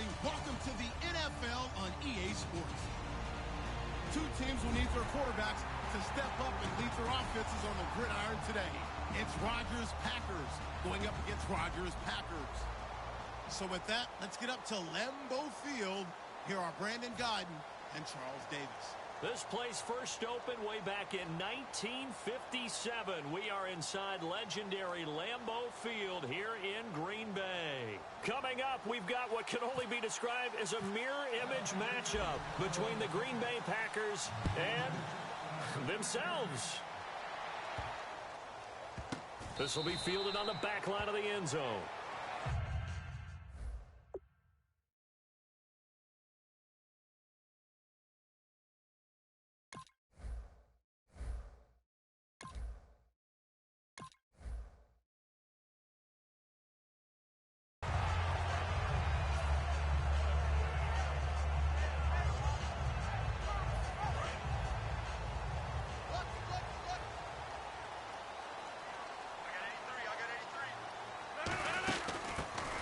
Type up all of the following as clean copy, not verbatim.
everybody. Welcome to the NFL on EA Sports. Two teams will need their quarterbacks to step up and lead their offenses on the gridiron today. It's Rodgers-Packers going up against Rodgers-Packers. So with that, let's get up to Lambeau Field. Here are Brandon Gaudin and Charles Davis. This place first opened way back in 1957. We are inside legendary Lambeau Field here in Green Bay. Coming up, we've got what can only be described as a mirror image matchup between the Green Bay Packers and themselves. This will be fielded on the back line of the end zone.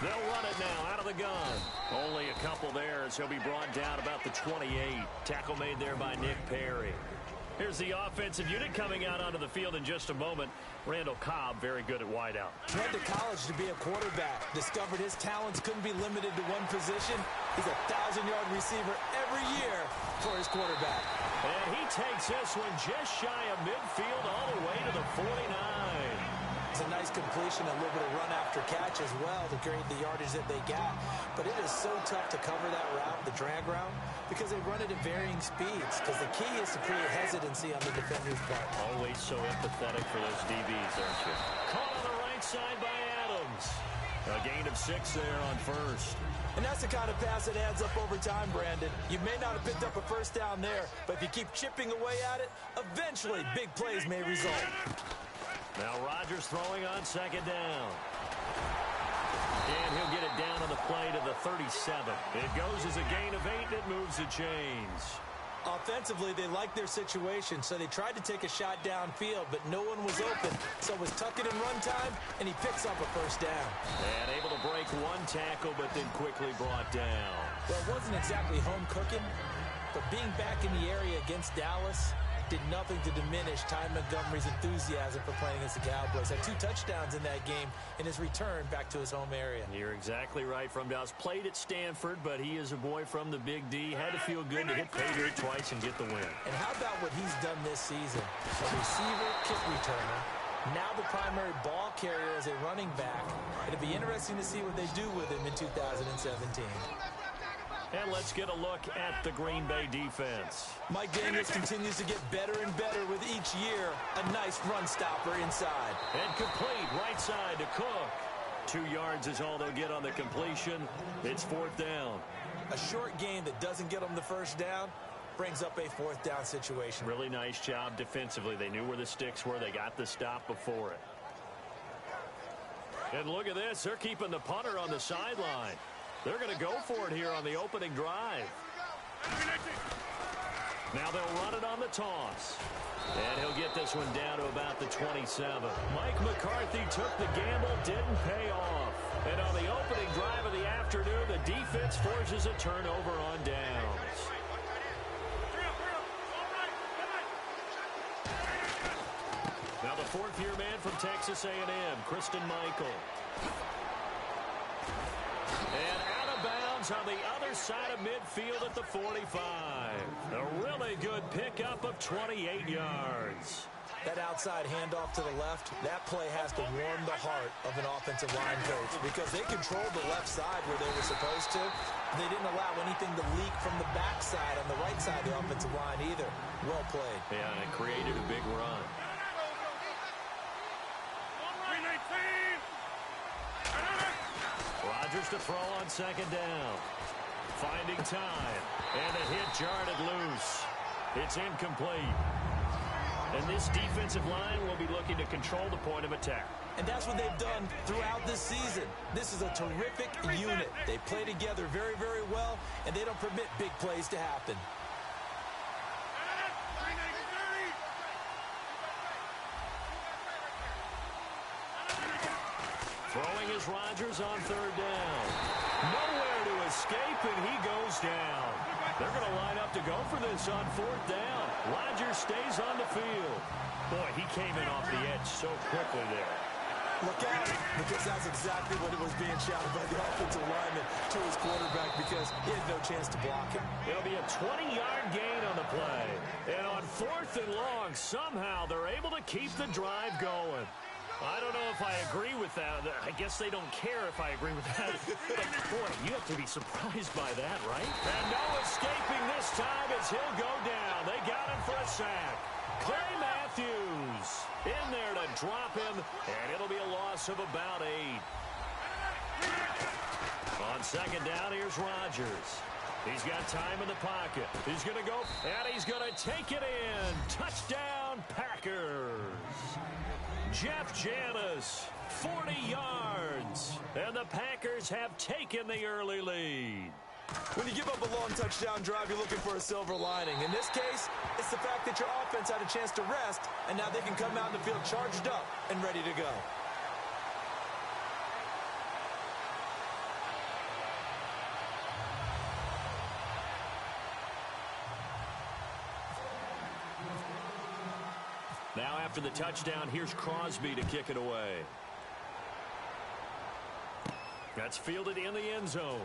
They'll run it now out of the gun. Only a couple there as he'll be brought down about the 28. Tackle made there by Nick Perry. Here's the offensive unit coming out onto the field in just a moment. Randall Cobb, very good at wideout. Went to college to be a quarterback. Discovered his talents couldn't be limited to one position. He's a 1,000-yard receiver every year for his quarterback. And he takes this one just shy of midfield all the way to the 49. It's a nice completion, a little bit of run after catch as well to create the yardage that they got. But it is so tough to cover that route, the drag route, because they run it at varying speeds. Because the key is to create hesitancy on the defender's part. Always so empathetic for those DBs, aren't you? Caught on the right side by Adams. A gain of 6 there on first. And that's the kind of pass that adds up over time, Brandon. You may not have picked up a first down there, but if you keep chipping away at it, eventually big plays may result. Now Rodgers throwing on second down. And he'll get it down on the play to the 37. It goes as a gain of 8, and it moves the chains. Offensively, they liked their situation, so they tried to take a shot downfield, but no one was open. So it was tuck it in run time, and he picks up a first down. And able to break one tackle, but then quickly brought down. Well, it wasn't exactly home cooking, but being back in the area against Dallas did nothing to diminish Ty Montgomery's enthusiasm for playing against the Cowboys. Had 2 touchdowns in that game in his return back to his home area. You're exactly right from Dallas. Played at Stanford, but he is a boy from the Big D. Had to feel good to hit pay dirt twice and get the win. And how about what he's done this season? A receiver, kick returner, now the primary ball carrier as a running back. It'll be interesting to see what they do with him in 2017. And let's get a look at the Green Bay defense. Mike Daniels continues to get better and better with each year. A nice run stopper inside. And complete right side to Cook. 2 yards is all they'll get on the completion. It's 4th down. A short gain that doesn't get them the first down brings up a 4th down situation. Really nice job defensively. They knew where the sticks were. They got the stop before it. And look at this. They're keeping the punter on the sideline. They're going to go for it here on the opening drive. Now they'll run it on the toss. And he'll get this one down to about the 27. Mike McCarthy took the gamble, didn't pay off. And on the opening drive of the afternoon, the defense forces a turnover on downs. Now the 4th-year man from Texas A&M, Christine Michael. And out of bounds on the other side of midfield at the 45. A really good pickup of 28 yards. That outside handoff to the left, that play has to warm the heart of an offensive line coach because they controlled the left side where they were supposed to. They didn't allow anything to leak from the backside on the right side of the offensive line either. Well played. Yeah, and it created a big run. Rodgers to throw on second down. Finding time. And a hit jarred it loose. It's incomplete. And this defensive line will be looking to control the point of attack. And that's what they've done throughout this season. This is a terrific unit. They play together very, very well, and they don't permit big plays to happen. Throwing Here's Rodgers on third down. Nowhere to escape, and he goes down. They're going to line up to go for this on fourth down. Rodgers stays on the field. Boy, he came in off the edge so quickly there. Look out, because that's exactly what it was being shouted by the offensive lineman to his quarterback, because he had no chance to block him. It'll be a 20-yard gain on the play. And on fourth and long, somehow they're able to keep the drive going. I don't know if I agree with that. I guess they don't care if I agree with that. But, boy, you have to be surprised by that, right? And no escaping this time as he'll go down. They got him for a sack. Clay Matthews in there to drop him, and it'll be a loss of about 8. On second down, here's Rodgers. He's got time in the pocket. He's going to go, and he's going to take it in. Touchdown, Packers. Jeff Janis, 40 yards, and the Packers have taken the early lead. When you give up a long touchdown drive, you're looking for a silver lining. In this case, it's the fact that your offense had a chance to rest, and now they can come out in the field charged up and ready to go. Now after the touchdown, here's Crosby to kick it away. That's fielded in the end zone.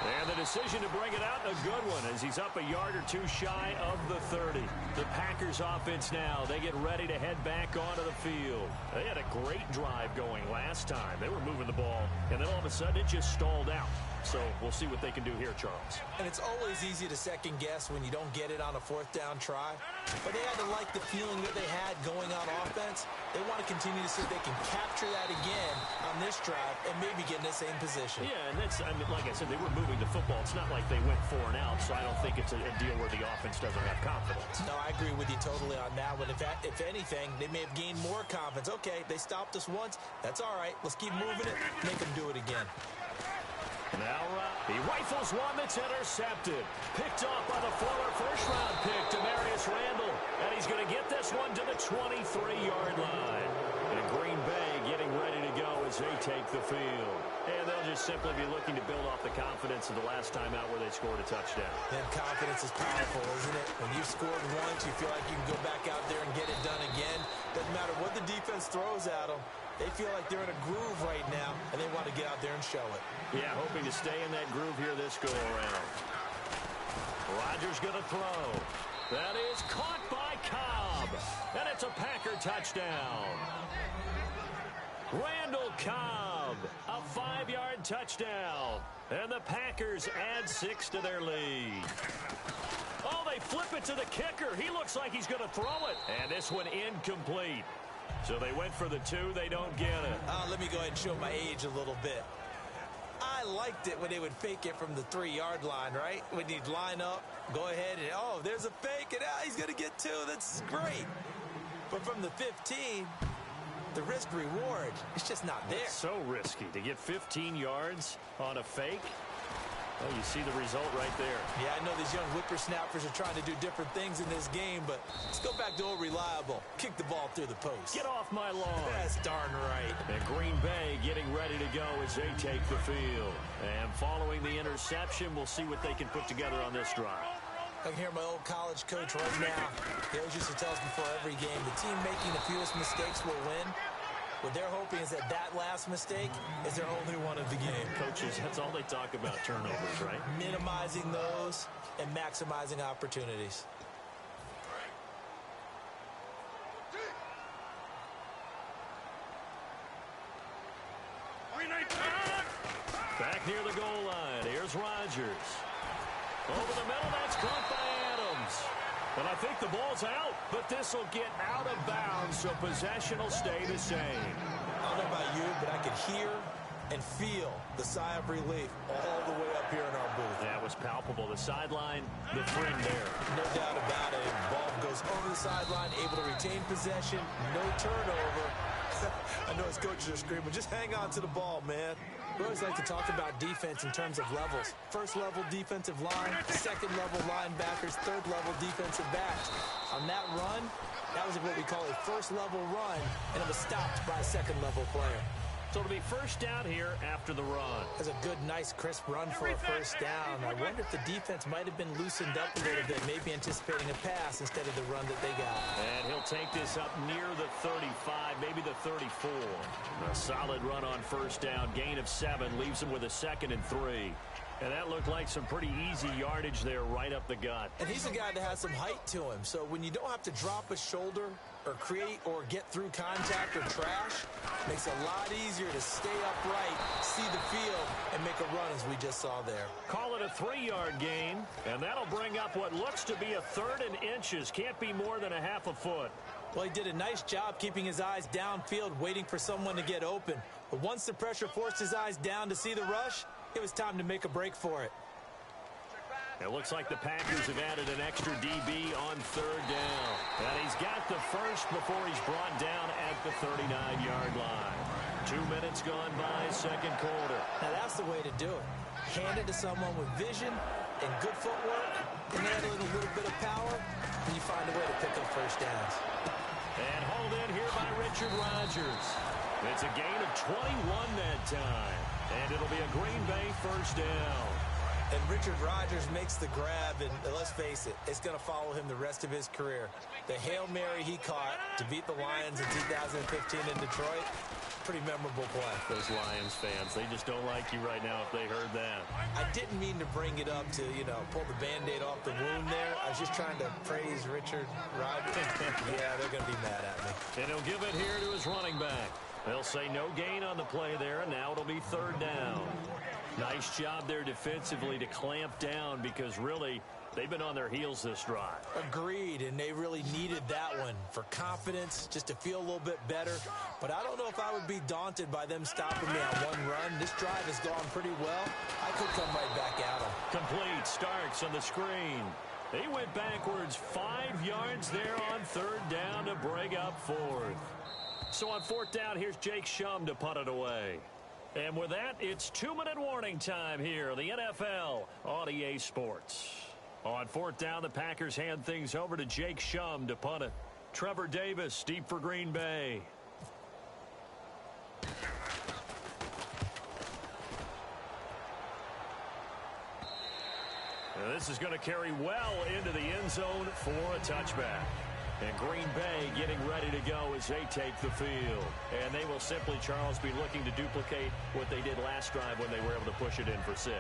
And the decision to bring it out, a good one, as he's up a yard or two shy of the 30. The Packers offense now, they get ready to head back onto the field. They had a great drive going last time. They were moving the ball, and then all of a sudden it just stalled out. So we'll see what they can do here, Charles. And it's always easy to second guess when you don't get it on a fourth down try. But they had to like the feeling that they had going on offense. They want to continue to see if they can capture that again on this drive and maybe get in the same position. Yeah, and that's, I mean, like I said, they were moving the football. It's not like they went 4 and out, so I don't think it's a deal where the offense doesn't have confidence. No, I agree with you totally on that one. If anything, they may have gained more confidence. Okay, they stopped us once. That's all right. Let's keep moving it. Make them do it again. Now he rifles one that's intercepted. Picked off by the former first-round pick, Demarius Randall. And he's going to get this one to the 23-yard line. And Green Bay getting ready to go as they take the field. And they'll just simply be looking to build off the confidence of the last time out where they scored a touchdown. And confidence is powerful, isn't it? When you've scored once, you feel like you can go back out there and get it done again. Doesn't matter what the defense throws at them. They feel like they're in a groove right now, and they want to get out there and show it. Yeah, hoping to stay in that groove here this go-around. Rodgers going to throw. That is caught by Cobb. And it's a Packer touchdown. Randall Cobb, a 5-yard touchdown. And the Packers add 6 to their lead. Oh, they flip it to the kicker. He looks like he's going to throw it. And this one incomplete. So they went for the 2. They don't get it. Let me go ahead and show my age a little bit. I liked it when they would fake it from the 3-yard line, right? When you'd line up, go ahead and, oh, there's a fake, and he's going to get 2. That's great. But from the 15, the risk-reward, it's just not there. It's so risky to get 15 yards on a fake. Well, you see the result right there. Yeah, I know these young whippersnappers are trying to do different things in this game, but let's go back to old reliable. Kick the ball through the post. Get off my lawn. That's darn right. And Green Bay getting ready to go as they take the field. And following the interception, we'll see what they can put together on this drive. I can hear my old college coach right now. He always used to tell us before every game, the team making the fewest mistakes will win. What they're hoping is that last mistake is their only one of the game. Coaches, that's all they talk about, turnovers, right? Minimizing those and maximizing opportunities. Back near the goal line. Here's Rodgers. Over the middle, that's caught by Adams. And I think the ball's out, but this will get out of bounds, so possession will stay the same. I don't know about you, but I could hear and feel the sigh of relief all the way up here in our booth. That was palpable. The sideline, the friend there. No doubt about it. The ball goes over the sideline, able to retain possession, no turnover. I know his coaches are screaming, just hang on to the ball, man. We always like to talk about defense in terms of levels. First level defensive line, second level linebackers, third level defensive backs. On that run, That was what we call a first-level run, and it was stopped by a second-level player. So it'll be first down here after the run. That's a good, nice, crisp run for a first down. I wonder if the defense might have been loosened up a little bit, maybe anticipating a pass instead of the run that they got. And he'll take this up near the 35, maybe the 34. A solid run on first down. Gain of 7 leaves him with a 2nd and 3. And that looked like some pretty easy yardage there right up the gut. And he's a guy that has some height to him. So when you don't have to drop a shoulder or create or get through contact or trash, makes it a lot easier to stay upright, see the field, and make a run as we just saw there. Call it a 3-yard gain, and that'll bring up what looks to be a 3rd and inches. Can't be more than a half a foot. Well, he did a nice job keeping his eyes downfield, waiting for someone to get open. But once the pressure forced his eyes down to see the rush, it was time to make a break for it. It looks like the Packers have added an extra DB on 3rd down. And he's got the first before he's brought down at the 39-yard line. 2 minutes gone by, second quarter. Now that's the way to do it. Hand it to someone with vision and good footwork, and add a little bit of power, and you find a way to pick up first downs. And hauled in here by Richard Rodgers. It's a gain of 21 that time. And it'll be a Green Bay first down. And Richard Rodgers makes the grab, and let's face it, it's going to follow him the rest of his career. The Hail Mary he caught to beat the Lions in 2015 in Detroit, pretty memorable play. Those Lions fans, they just don't like you right now if they heard that. I didn't mean to bring it up to, pull the Band-Aid off the wound there. I was just trying to praise Richard Rodgers. Yeah, they're going to be mad at me. And he'll give it here to his running back. They'll say no gain on the play there, and now it'll be 3rd down. Nice job there defensively to clamp down because really they've been on their heels this drive. Agreed, and they really needed that one for confidence, just to feel a little bit better. But I don't know if I would be daunted by them stopping me on one run. This drive has gone pretty well. I could come right back at them. Complete. Starks on the screen. They went backwards 5 yards there on 3rd down to break up 4th. So on 4th down, here's Jake Shum to punt it away. And with that, it's 2-minute warning time here, the NFL on EA Sports. On 4th down, the Packers hand things over to Jake Shum to punt it. Trevor Davis, deep for Green Bay. Now this is going to carry well into the end zone for a touchback. And Green Bay getting ready to go as they take the field. And they will simply, Charles, be looking to duplicate what they did last drive when they were able to push it in for 6.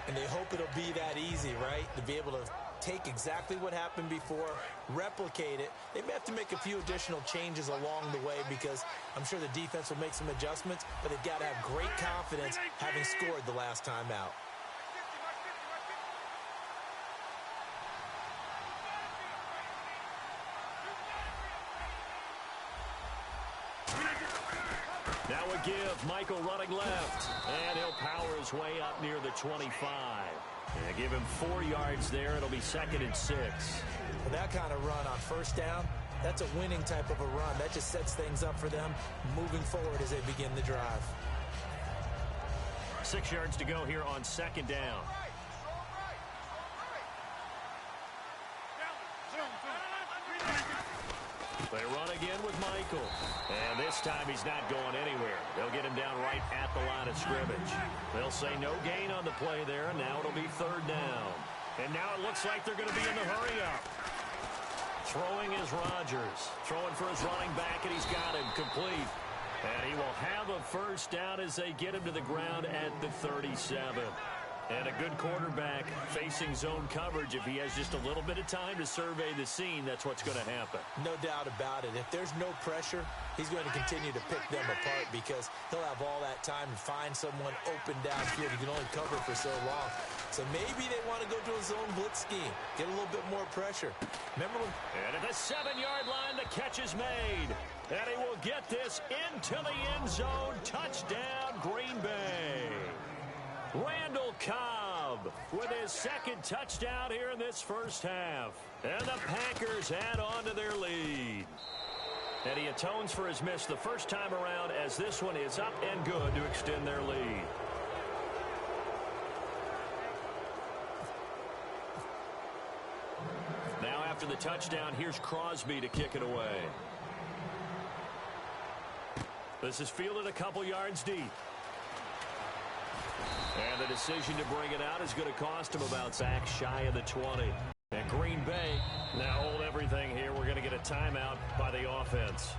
And they hope it'll be that easy, right? To be able to take exactly what happened before, replicate it. They may have to make a few additional changes along the way because I'm sure the defense will make some adjustments, but they've got to have great confidence having scored the last time out. Now a give, Michael running left, and he'll power his way up near the 25. And give him 4 yards there. It'll be 2nd and 6. With that kind of run on first down, that's a winning type of a run. That just sets things up for them moving forward as they begin the drive. 6 yards to go here on 2nd down. They run again with Michael. And this time he's not going anywhere. They'll get him down right at the line of scrimmage. They'll say no gain on the play there, and now it'll be 3rd down. And now it looks like they're going to be in the hurry-up. Throwing is Rodgers. Throwing for his running back, and he's got him complete. And he will have a first down as they get him to the ground at the 37. And a good quarterback facing zone coverage. If he has just a little bit of time to survey the scene, that's what's going to happen. No doubt about it. If there's no pressure, he's going to continue to pick them apart because he'll have all that time to find someone open downfield. He can only cover for so long. So maybe they want to go to a zone blitz scheme, get a little bit more pressure. Remember when... And at the 7-yard line, the catch is made. And he will get this into the end zone. Touchdown, Green Bay. Randall Cobb with his 2nd touchdown here in this first half. And the Packers add on to their lead. And he atones for his miss the first time around as this one is up and good to extend their lead. Now after the touchdown, here's Crosby to kick it away. This is fielded a couple yards deep. And the decision to bring it out is going to cost him about sack shy of the 20. And Green Bay now hold everything here. We're going to get a timeout by the offense.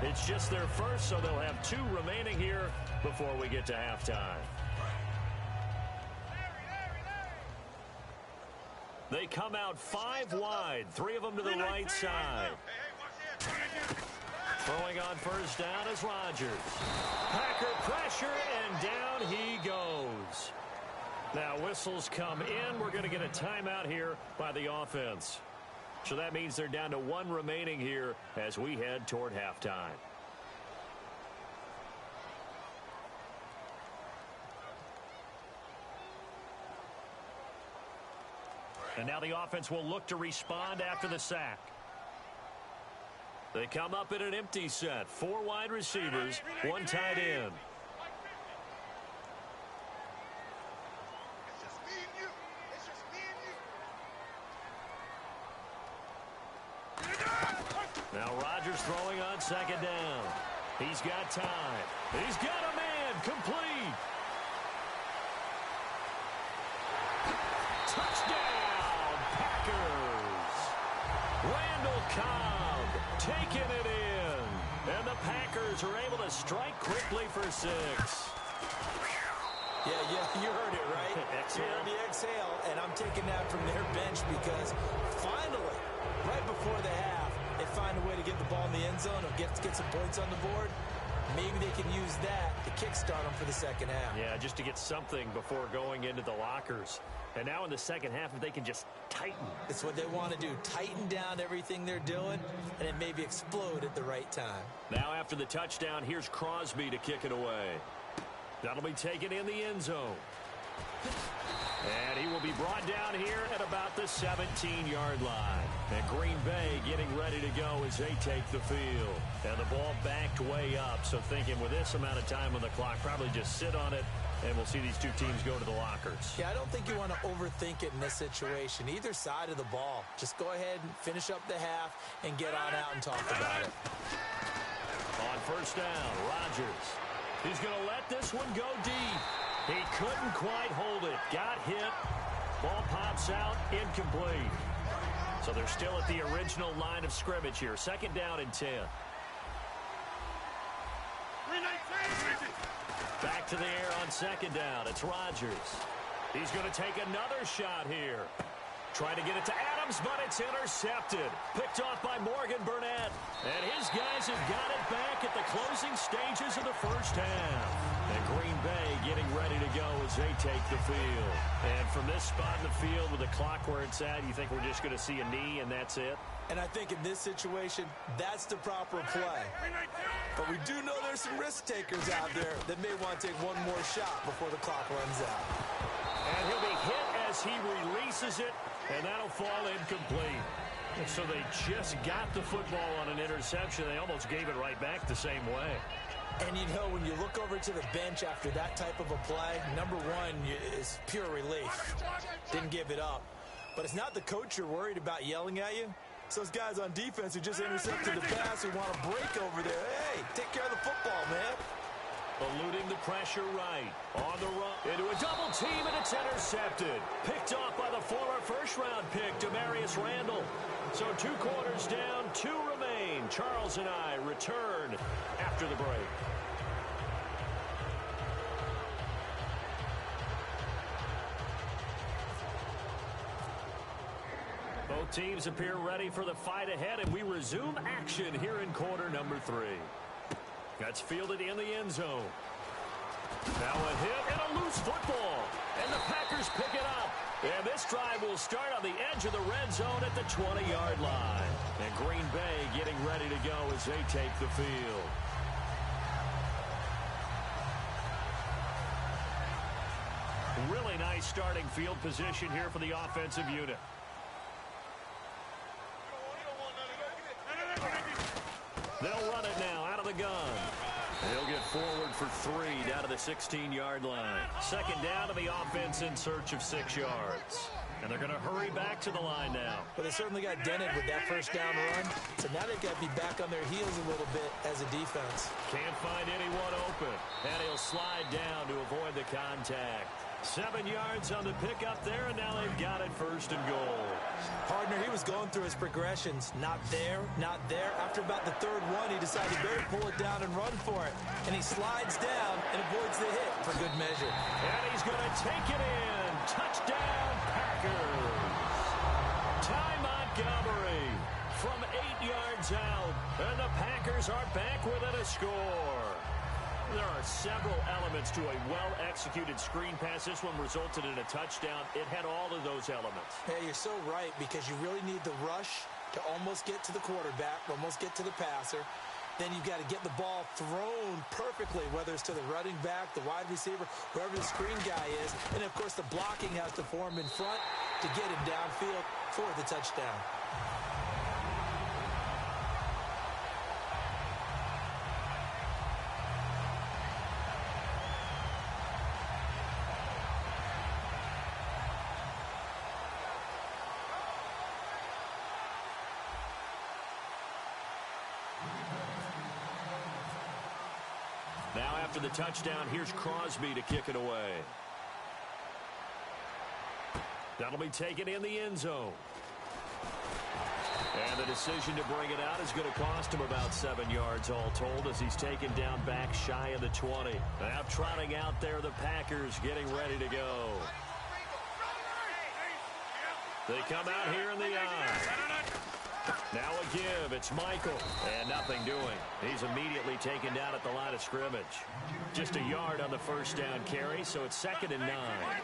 It's just their first, so they'll have 2 remaining here before we get to halftime. They come out 5 wide, 3 of them to the right side. Throwing on first down is Rodgers. Packer pressure, and down he goes. Now whistles come in. We're going to get a timeout here by the offense. So that means they're down to 1 remaining here as we head toward halftime. And now the offense will look to respond after the sack. They come up in an empty set. 4 wide receivers, 1 tight end. Now Rodgers throwing on second down. He's got time. He's got a man. Complete. Touchdown, Packers. Randall Cobb taking it in. And the Packers are able to strike quickly for 6. Yeah, you heard it, right? Exhale. You heard the exhale, and I'm taking that from their bench because finally, right before the half, they find a way to get the ball in the end zone or get some points on the board. Maybe they can use that to kickstart them for the second half. Yeah, just to get something before going into the lockers. And now in the second half, if they can just tighten. It's what they want to do. Tighten down everything they're doing, and then maybe explode at the right time. Now after the touchdown, here's Crosby to kick it away. That'll be taken in the end zone. And he will be brought down here at about the 17-yard line. And Green Bay getting ready to go as they take the field. And the ball backed way up. So thinking with this amount of time on the clock, probably just sit on it, and we'll see these 2 teams go to the lockers. Yeah, I don't think you want to overthink it in this situation. Either side of the ball. Just go ahead and finish up the half and get on out and talk about it. On first down, Rodgers. He's going to let this one go deep. He couldn't quite hold it. Got hit. Ball pops out. Incomplete. So they're still at the original line of scrimmage here. Second down and 10. Back to the air on second down. It's Rodgers. He's going to take another shot here. Trying to get it to Adams, but it's intercepted. Picked off by Morgan Burnett. And his guys have got it back at the closing stages of the first half. And Green Bay getting ready to go as they take the field. And from this spot in the field with the clock where it's at, you think we're just going to see a knee and that's it? And I think in this situation, that's the proper play. But we do know there's some risk takers out there that may want to take one more shot before the clock runs out. And he'll be hit as he releases it, and that'll fall incomplete. So they just got the football on an interception. They almost gave it right back the same way. And, you know, when you look over to the bench after that type of a play, number one is pure relief. Didn't give it up. But it's not the coach you're worried about yelling at you. It's those guys on defense who just intercepted the pass who want to break over there. Hey, take care of the football, man. Eluding the pressure right. On the run. Into a double team, and it's intercepted. Picked off by the former first-round pick, Demarius Randall. So 2 quarters down, 2 remain. Charles and I return after the break. Both teams appear ready for the fight ahead, and we resume action here in quarter number 3. That's fielded in the end zone. Now a hit and a loose football. And the Packers pick it up. And this drive will start on the edge of the red zone at the 20-yard line. And Green Bay getting ready to go as they take the field. Really nice starting field position here for the offensive unit. They'll run it now out of the gun. He'll get forward for 3 down to the 16-yard line. Second down, and the offense in search of 6 yards. And they're going to hurry back to the line now. Well, they certainly got dented with that first down run. So now they've got to be back on their heels a little bit as a defense. Can't find anyone open. And he'll slide down to avoid the contact. 7 yards on the pickup there, and now they've got it first and goal. Partner, he was going through his progressions. Not there, not there. After about the third one, he decided he better pull it down and run for it. And he slides down and avoids the hit for good measure. And he's going to take it in. Touchdown, Packers. Ty Montgomery from 8 yards out. And the Packers are back within a score. There are several elements to a well-executed screen pass. This one resulted in a touchdown. It had all of those elements. Yeah, you're so right, because you really need the rush to almost get to the quarterback, almost get to the passer. Then you've got to get the ball thrown perfectly, whether it's to the running back, the wide receiver, whoever the screen guy is. And, of course, the blocking has to form in front to get him downfield for the touchdown. Now after the touchdown, here's Crosby to kick it away. That'll be taken in the end zone. And the decision to bring it out is going to cost him about 7 yards all told, as he's taken down back shy of the 20. Now trotting out there, the Packers getting ready to go. They come out here in the eye. Now a give. It's Michael. And nothing doing. He's immediately taken down at the line of scrimmage. Just a yard on the first down carry, so it's 2nd and 9.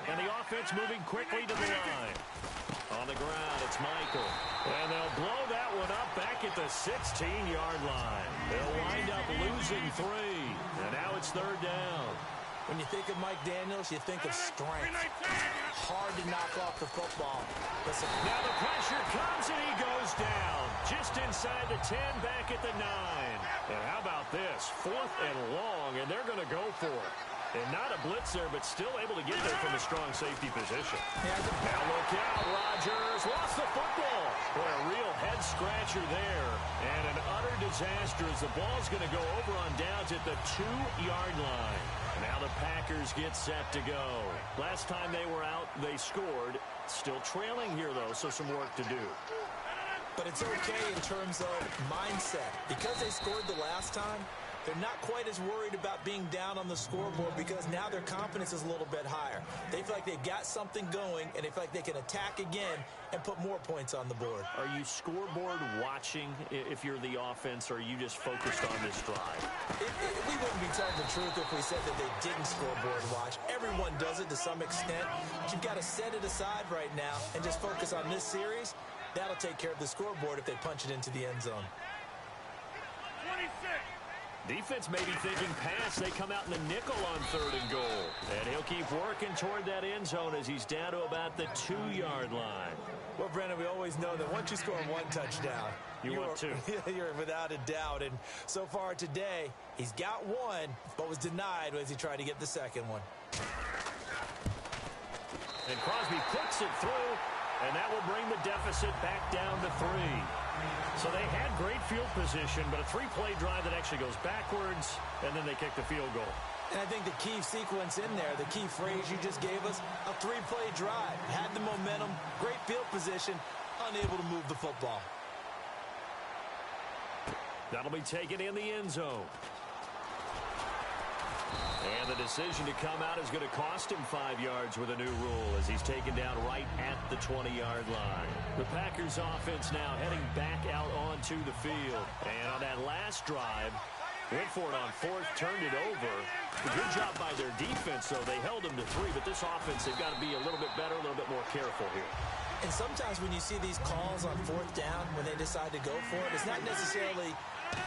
And the offense moving quickly to the line. On the ground, it's Michael. And they'll blow that one up back at the 16-yard line. They'll wind up losing 3. And now it's 3rd down. When you think of Mike Daniels, you think of strength. Hard to knock off the football. Listen. Now the pressure comes and he goes down. Just inside the 10, back at the 9. And how about this? 4th and long, and they're going to go for it. And not a blitz there, but still able to get there from a strong safety position. Now look out, Rodgers lost the football. Boy, a real head-scratcher there. And an utter disaster as the ball's going to go over on downs at the 2-yard line. Now the Packers get set to go. Last time they were out, they scored. Still trailing here, though, so some work to do. But it's okay in terms of mindset. Because they scored the last time, they're not quite as worried about being down on the scoreboard, because now their confidence is a little bit higher. They feel like they've got something going, and they feel like they can attack again and put more points on the board. Are you scoreboard watching if you're the offense, or are you just focused on this drive? We wouldn't be telling the truth if we said that they didn't scoreboard watch. Everyone does it to some extent. But you've got to set it aside right now and just focus on this series. That'll take care of the scoreboard if they punch it into the end zone. 26. Defense may be thinking pass. They come out in the nickel on 3rd and goal. And he'll keep working toward that end zone as he's down to about the 2-yard line. Well, Brendan, we always know that once you score 1 touchdown, you want 2. You're without a doubt. And so far today, he's got 1, but was denied as he tried to get the second one. And Crosby puts it through, and that will bring the deficit back down to 3. So they had great field position, but a 3-play drive that actually goes backwards, and then they kick the field goal. And I think the key sequence in there, the key phrase you just gave us, a 3-play drive. Had the momentum, great field position, unable to move the football. That'll be taken in the end zone. And the decision to come out is going to cost him 5 yards with a new rule as he's taken down right at the 20-yard line. The Packers offense now heading back out onto the field. And on that last drive, went for it on 4th, turned it over. A good job by their defense, though. They held them to 3, but this offense, they've got to be a little bit better, a little bit more careful here. And sometimes when you see these calls on 4th down, when they decide to go for it, it's not necessarily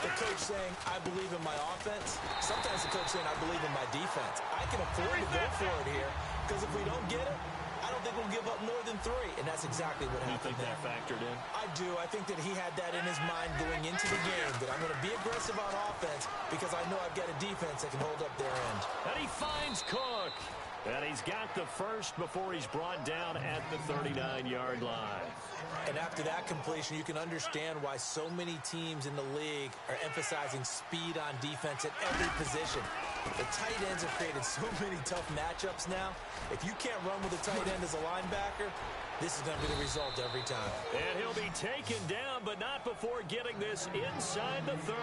the coach saying, I believe in my offense. Sometimes the coach saying, I believe in my defense. I can afford to go for it here, because if we don't get it, I don't think we'll give up more than 3, and that's exactly what happened. You think that factored in? I do. I think that he had that in his mind going into the game, that I'm going to be aggressive on offense because I know I've got a defense that can hold up their end. And he finds Cook. And he's got the first before he's brought down at the 39-yard line. And after that completion, you can understand why so many teams in the league are emphasizing speed on defense at every position. The tight ends have created so many tough matchups now. If you can't run with a tight end as a linebacker, this is going to be the result every time. And he'll be taken down, but not before getting this inside the 30.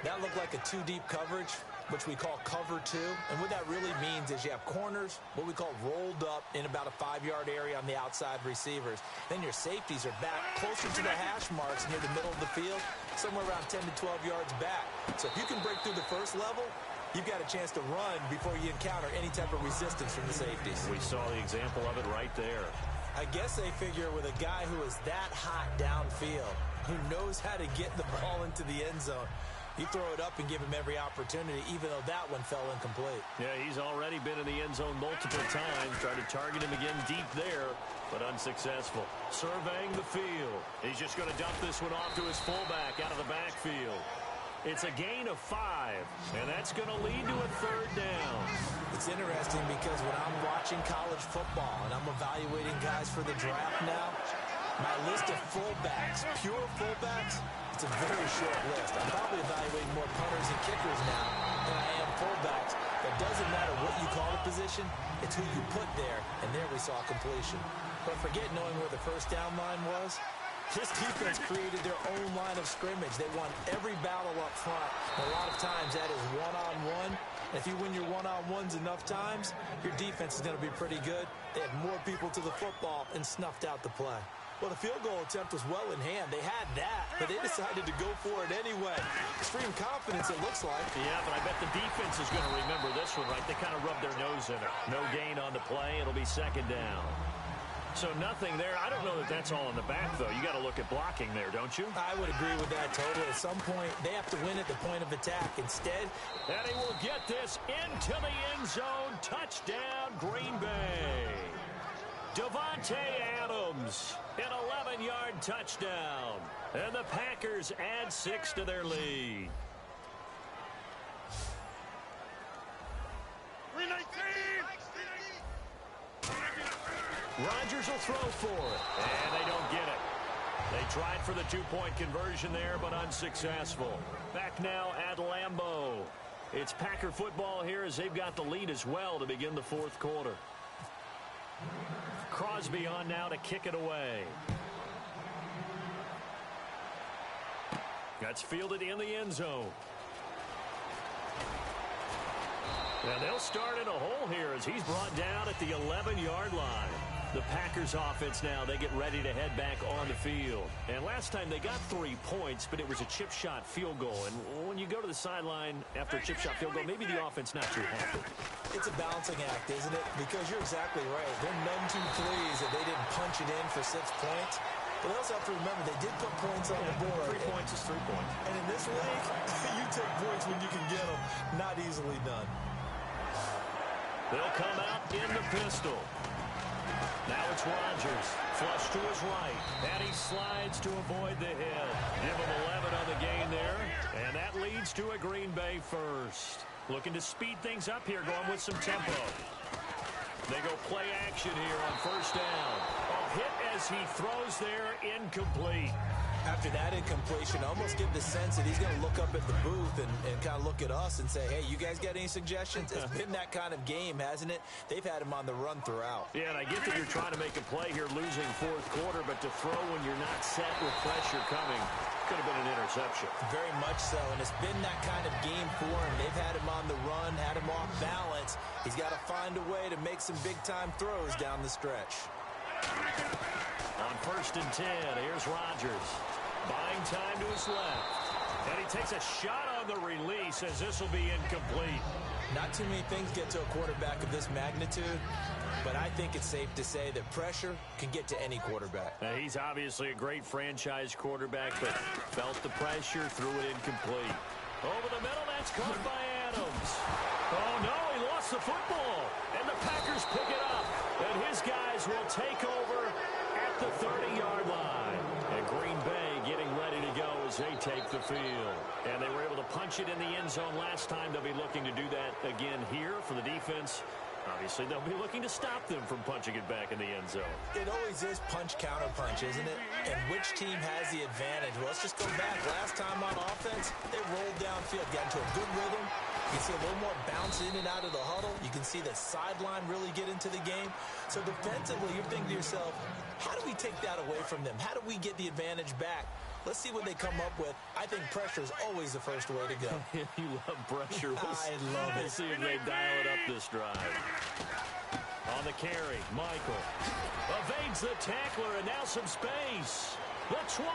That looked like a 2-deep coverage, which we call cover 2. And what that really means is you have corners, what we call rolled up in about a 5-yard area on the outside receivers. Then your safeties are back closer to the hash marks near the middle of the field, somewhere around 10 to 12 yards back. So if you can break through the first level, you've got a chance to run before you encounter any type of resistance from the safeties. We saw the example of it right there. I guess they figure with a guy who is that hot downfield, who knows how to get the ball into the end zone, you throw it up and give him every opportunity, even though that one fell incomplete. Yeah, he's already been in the end zone multiple times. Tried to target him again deep there, but unsuccessful. Surveying the field. He's just going to dump this one off to his fullback out of the backfield. It's a gain of 5, and that's going to lead to a 3rd down. It's interesting because when I'm watching college football and I'm evaluating guys for the draft now, my list of fullbacks, pure fullbacks, it's a very short list. I'm probably evaluating more punters and kickers now than I am fullbacks. It doesn't matter what you call the position, it's who you put there, and there we saw completion. But forget knowing where the first down line was. This defense created their own line of scrimmage. They won every battle up front. And a lot of times that is one-on-one. If you win your one-on-ones enough times, your defense is going to be pretty good. They had more people to the football and snuffed out the play. Well, the field goal attempt was well in hand. They had that, but they decided to go for it anyway. Extreme confidence, it looks like. Yeah, but I bet the defense is going to remember this one, right? They kind of rubbed their nose in it. No gain on the play. It'll be 2nd down. So nothing there. I don't know that that's all in the back, though. You got to look at blocking there, don't you? I would agree with that totally. At some point, they have to win at the point of attack. Instead, and he will get this into the end zone. Touchdown, Green Bay. Davante Adams, an 11-yard touchdown. And the Packers add 6 to their lead. 319! Rodgers will throw for it, and they don't get it. They tried for the 2-point conversion there, but unsuccessful. Back now at Lambeau. It's Packer football here as they've got the lead as well to begin the 4th quarter. Crosby on now to kick it away. That's fielded in the end zone. And they'll start in a hole here as he's brought down at the 11-yard line. The Packers offense now, they get ready to head back on the field. And last time they got 3 points, but it was a chip shot field goal. And when you go to the sideline after a chip shot field goal, maybe the offense not too happy. It's a balancing act, isn't it? Because you're exactly right. They're none too pleased that they didn't punch it in for 6 points. But they also have to remember they did put points on the board. 3 points is 3 points. And in this league, you take points when you can get them. Not easily done. They'll come out in the pistol. Now it's Rodgers. Flush to his right. And he slides to avoid the hit. Give him 11 on the gain there. And that leads to a Green Bay first. Looking to speed things up here, going with some tempo. They go play action here on 1st down. A hit as he throws there, incomplete. After that incompletion, I almost get the sense that he's going to look up at the booth and kind of look at us and say, hey, you guys got any suggestions? It's been that kind of game, hasn't it? They've had him on the run throughout. Yeah, and I get that you're trying to make a play here, losing 4th quarter, but to throw when you're not set with pressure coming could have been an interception. Very much so, and it's been that kind of game for him. They've had him on the run, had him off balance. He's got to find a way to make some big-time throws down the stretch. On 1st and 10, here's Rodgers. Buying time to his left. And he takes a shot on the release as this will be incomplete. Not too many things get to a quarterback of this magnitude, but I think it's safe to say that pressure can get to any quarterback. Now, he's obviously a great franchise quarterback, but felt the pressure, threw it incomplete. Over the middle, that's caught by Adams. Oh, no, he lost the football. And the Packers pick it up. And his guys will take over at the 30-yard line. And Green Bay getting ready to go as they take the field. And they were able to punch it in the end zone last time. They'll be looking to do that again here for the defense. Obviously, they'll be looking to stop them from punching it back in the end zone. It always is punch-counter-punch, isn't it? And which team has the advantage? Well, let's just go back. Last time on offense, they rolled downfield, got into a good rhythm. You can see a little more bounce in and out of the huddle. You can see the sideline really get into the game. So defensively, you're thinking to yourself, how do we take that away from them? How do we get the advantage back? Let's see what they come up with. I think pressure is always the first way to go. You love pressure. I love it. We'll see if they dial it up this drive. On the carry, Michael evades the tackler, and now some space. The 20.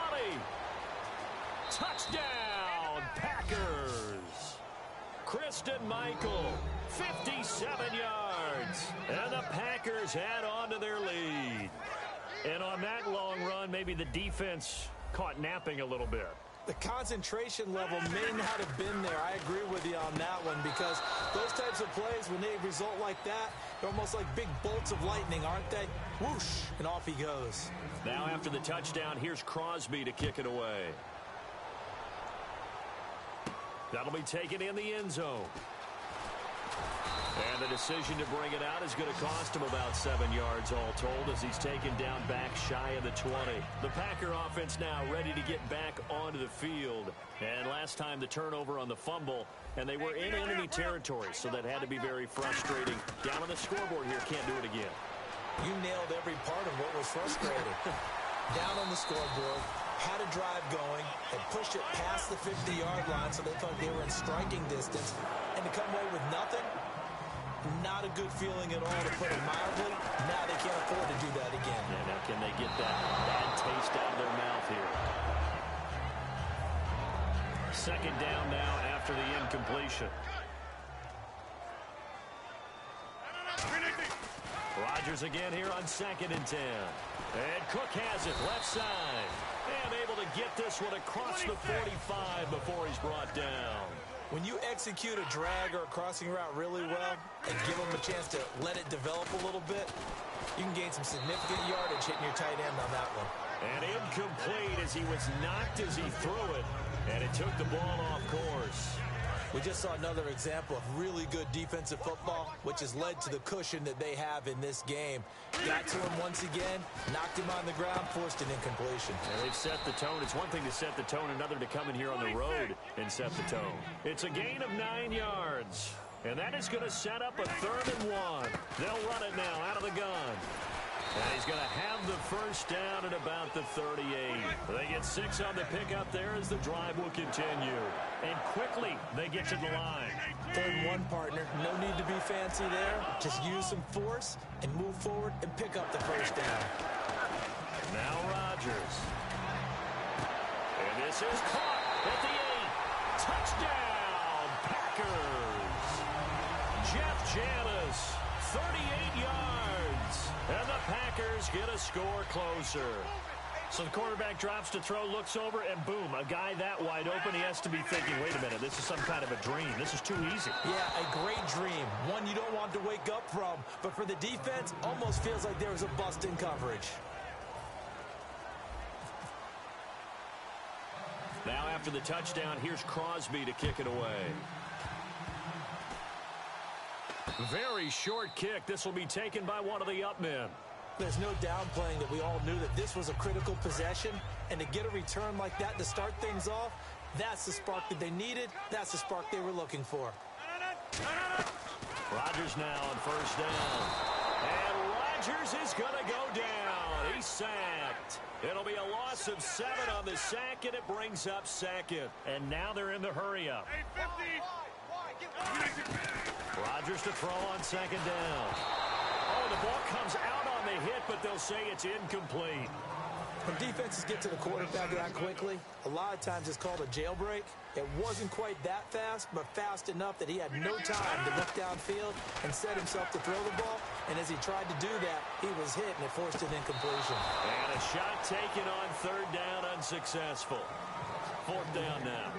Touchdown, Packers. Kristen Michael, 57 yards. And the Packers add on to their lead. And on that long run, maybe the defense caught napping a little bit. The concentration level may not have been there. I agree with you on that one, because those types of plays, when they result like that, they're almost like big bolts of lightning, aren't they? Whoosh, and off he goes. Now after the touchdown, here's Crosby to kick it away. That'll be taken in the end zone. And the decision to bring it out is going to cost him about 7 yards all told, as he's taken down back shy of the 20. The Packer offense now ready to get back onto the field. And last time the turnover on the fumble, and they were in enemy territory, so that had to be very frustrating. Down on the scoreboard here, can't do it again. You nailed every part of what was frustrating. Down on the scoreboard, had a drive going, had pushed it past the 50-yard line, so they thought they were in striking distance, and to come away with nothing, not a good feeling at all, to put it mildly. Now they can't afford to do that again. Yeah, now can they get that bad taste out of their mouth here? Second down now after the incompletion. Rodgers again here on 2nd and 10. And Cook has it left side. And able to get this one across the 45 before he's brought down. When you execute a drag or a crossing route really well and give them a chance to let it develop a little bit, you can gain some significant yardage hitting your tight end on that one. And incomplete as he was knocked as he threw it. And it took the ball off course. We just saw another example of really good defensive football, which has led to the cushion that they have in this game. Got to him once again, knocked him on the ground, forced an incompletion. And they've set the tone. It's one thing to set the tone, another to come in here on the road and set the tone. It's a gain of 9 yards. And that is going to set up a 3rd and 1. They'll run it now out of the gun. And he's going to have the first down at about the 38. They get 6 on the pickup there as the drive will continue. And quickly, they get to the line. 3rd and 1, partner. No need to be fancy there. Just use some force and move forward and pick up the first down. Now Rodgers. And this is caught at the 8. Touchdown, Packers. Jeff Janis, 38 yards. And the Packers get a score closer. So the quarterback drops to throw, looks over, and boom, a guy that wide open, he has to be thinking, wait a minute, this is some kind of a dream. This is too easy. Yeah, a great dream. One you don't want to wake up from. But for the defense, almost feels like there was a bust in coverage. Now after the touchdown, here's Crosby to kick it away. Very short kick. This will be taken by one of the up men. There's no downplaying that we all knew that this was a critical possession, and to get a return like that to start things off, that's the spark that they needed. That's the spark they were looking for. Rodgers now on first down. And Rodgers is going to go down. He's sacked. It'll be a loss of 7 on the sack, and it brings up 2nd. And now they're in the hurry-up. Rodgers to throw on 2nd down. Oh, the ball comes out on the hit, but they'll say it's incomplete. When defenses get to the quarterback that quickly, a lot of times it's called a jailbreak. It wasn't quite that fast, but fast enough that he had no time to look downfield and set himself to throw the ball. And as he tried to do that, he was hit, and it forced an incompletion. And a shot taken on 3rd down, unsuccessful. 4th down now.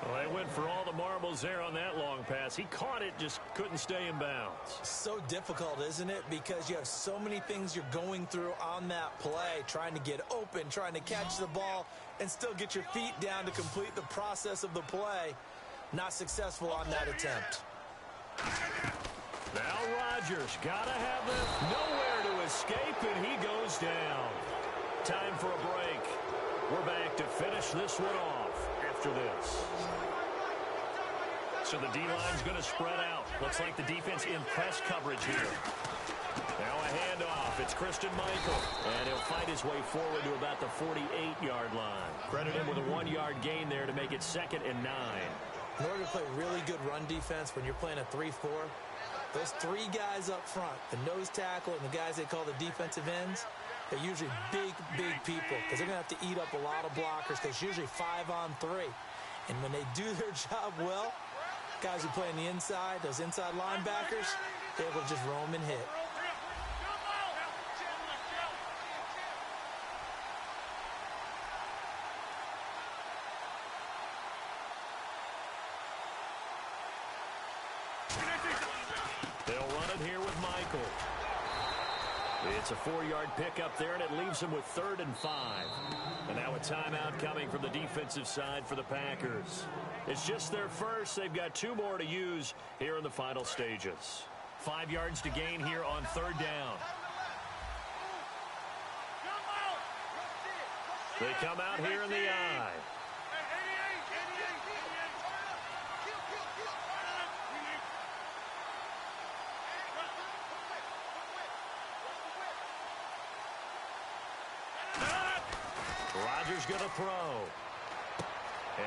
Well, they went for all the marbles there on that long pass. He caught it, just couldn't stay in bounds. So difficult, isn't it? Because you have so many things you're going through on that play, trying to get open, trying to catch the ball, and still get your feet down to complete the process of the play. Not successful on that attempt. Now Rodgers got to have them nowhere to escape, and he goes down. Time for a break. We're back to finish this one off after this. So the D-line's going to spread out. Looks like the defense in press coverage here. Now a handoff. It's Christian Michael. And he'll fight his way forward to about the 48-yard line. Credit him with a 1-yard gain there to make it 2nd and 9. In order to play really good run defense when you're playing a 3-4, those 3 guys up front, the nose tackle and the guys they call the defensive ends, they're usually big people because they're going to have to eat up a lot of blockers because it's usually 5-on-3. And when they do their job well, guys who play on the inside, those inside linebackers, they're able to just roam and hit. They'll run it here with Michael. It's a 4-yard pickup there, and it leaves them with 3rd and 5. And now a timeout coming from the defensive side for the Packers. It's just their first. They've got 2 more to use here in the final stages. 5 yards to gain here on 3rd down. They come out here in the eye. Rodgers going to throw.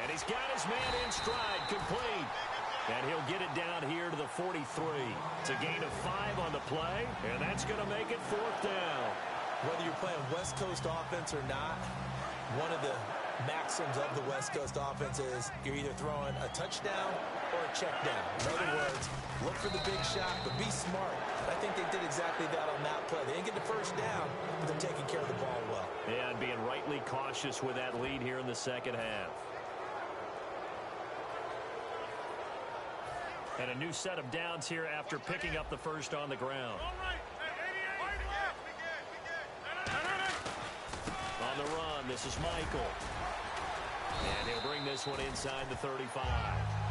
And he's got his man in stride, complete. And he'll get it down here to the 43. It's a gain of 5 on the play, and that's going to make it 4th down. Whether you're playing West Coast offense or not, one of the maxims of the West Coast offense is you're either throwing a touchdown or a check down. In other words, look for the big shot, but be smart. I think they did exactly that on that play. They didn't get the first down, but they're taking care of the ball well. Yeah, and being rightly cautious with that lead here in the second half. And a new set of downs here after picking up the first on the ground. On the run, this is Michael. And he'll bring this one inside the 35.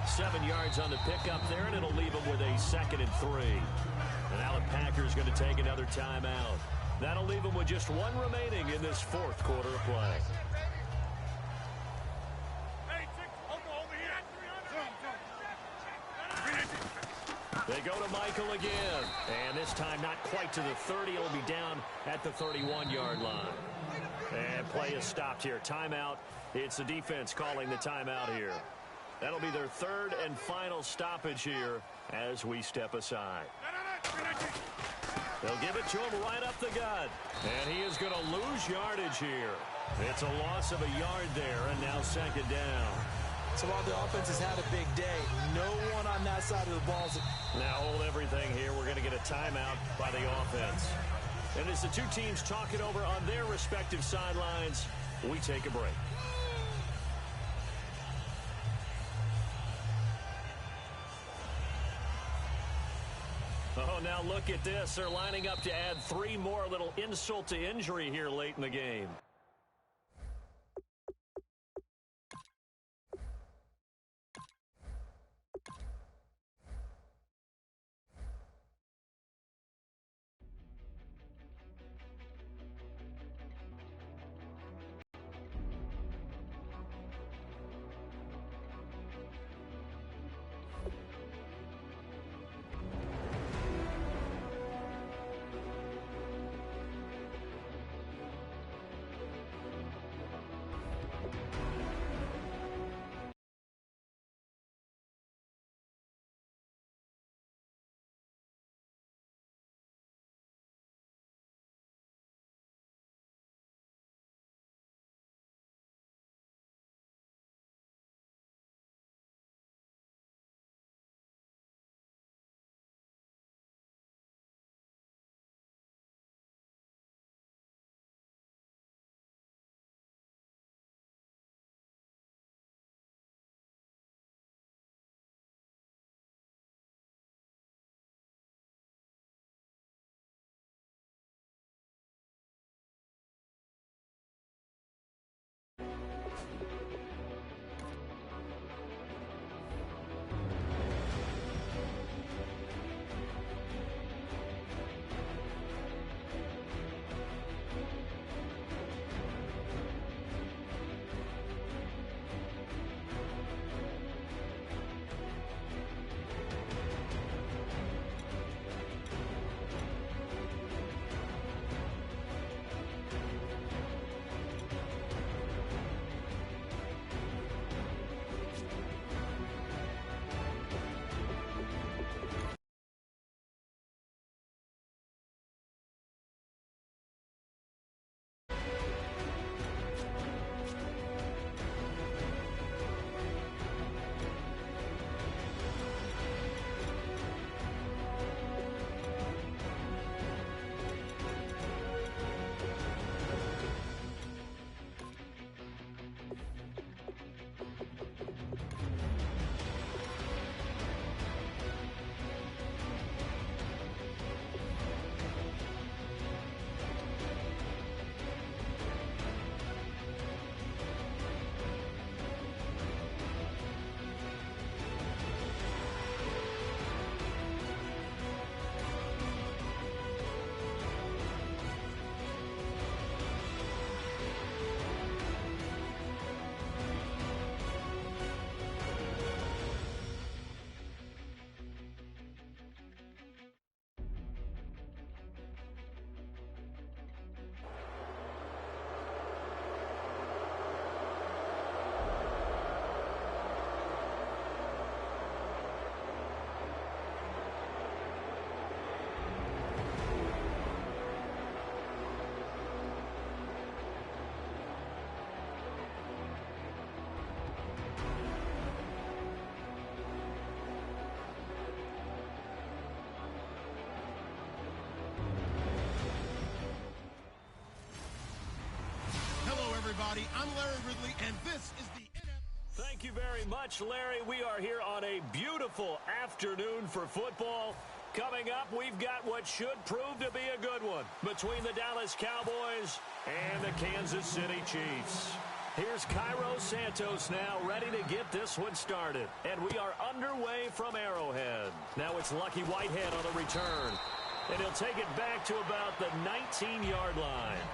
7 yards on the pickup there, and it'll leave him with a 2nd and 3. And now the Packers going to take another timeout. That'll leave him with just 1 remaining in this 4th quarter of play. They go to Michael again. And this time not quite to the 30. It'll be down at the 31-yard line. And play is stopped here. Timeout. It's the defense calling the timeout here. That'll be their 3rd and final stoppage here as we step aside. They'll give it to him right up the gut. And he is going to lose yardage here. It's a loss of a yard there, and now 2nd down. So while the offense has had a big day, no one on that side of the ball. Now hold everything here. We're going to get a timeout by the offense. And as the 2 teams talk it over on their respective sidelines, we take a break. Oh, now look at this. They're lining up to add 3 more. Little insult to injury here late in the game. everybody. I'm Larry Ridley, and this is the NFL. Thank you very much, Larry. We are here on a beautiful afternoon for football. Coming up, we've got what should prove to be a good one between the Dallas Cowboys and the Kansas City Chiefs. Here's Cairo Santos now, ready to get this one started. And we are underway from Arrowhead. Now it's Lucky Whitehead on the return. And he'll take it back to about the 19-yard line.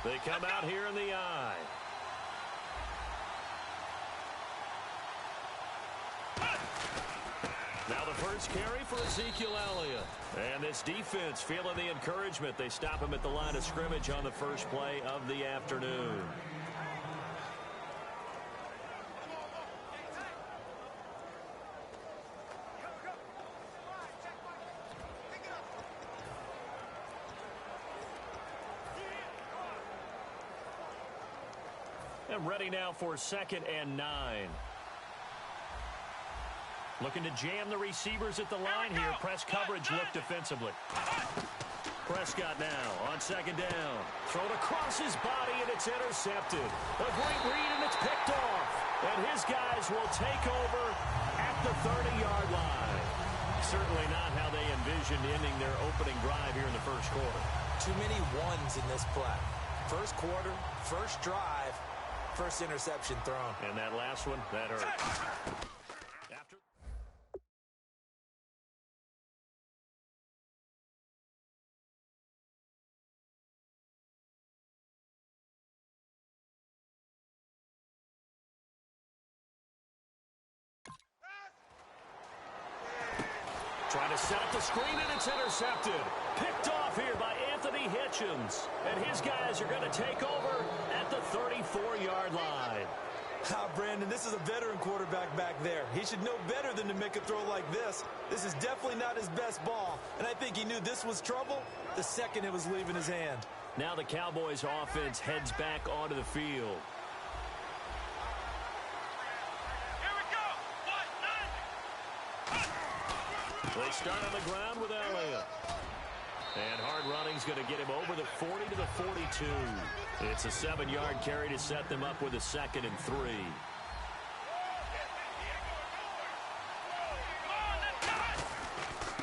They come out here in the I. Now the first carry for Ezekiel Elliott. And this defense feeling the encouragement. They stop him at the line of scrimmage on the first play of the afternoon. And ready now for 2nd and 9. Looking to jam the receivers at the line here. Press coverage look defensively. Prescott now on 2nd down. Thrown across his body, and it's intercepted. A great read, and it's picked off. And his guys will take over at the 30-yard line. Certainly not how they envisioned ending their opening drive here in the first quarter. Too many ones in this play. First quarter, first drive. First interception thrown. And that last one, that hurt. Trying to set up the screen, and it's intercepted. Picked off here by Anthony Hitchens. And his guys are going to take over at the 34-yard line. Brandon, this is a veteran quarterback back there. He should know better than to make a throw like this. This is definitely not his best ball. And I think he knew this was trouble the second it was leaving his hand. Now the Cowboys offense heads back onto the field. They start on the ground with Elliott. And hard running's going to get him over the 40 to the 42. It's a 7-yard carry to set them up with a 2nd and 3.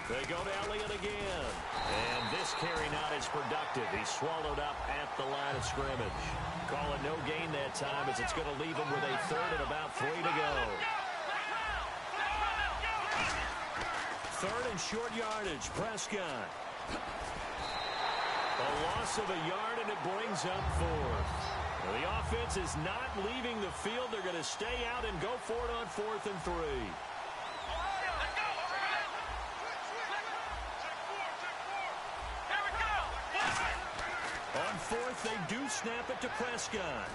They go to Elliott again. And this carry not as productive. He's swallowed up at the line of scrimmage. Call it no gain that time as it's going to leave him with a 3rd and about 3 to go. 3rd and short yardage. Prescott. A loss of a yard, and it brings up 4th. Now, the offense is not leaving the field. They're going to stay out and go for it on 4th and 3. On 4th, they do snap it to Prescott.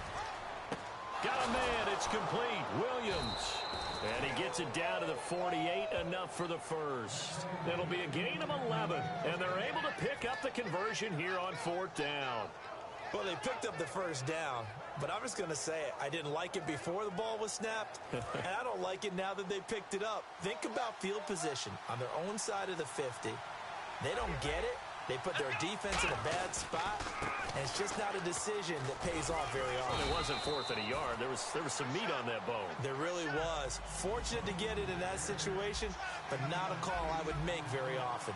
Got a man. It's complete. Williams. And he gets it down to the 48, enough for the first. It'll be a gain of 11, and they're able to pick up the conversion here on 4th down. Well, they picked up the first down, but I'm just going to say it. I didn't like it before the ball was snapped, and I don't like it now that they picked it up. Think about field position on their own side of the 50. They don't get it. They put their defense in a bad spot, and it's just not a decision that pays off very often. Well, it wasn't 4th and a yard. There was some meat on that bone. There really was. Fortunate to get it in that situation, but not a call I would make very often.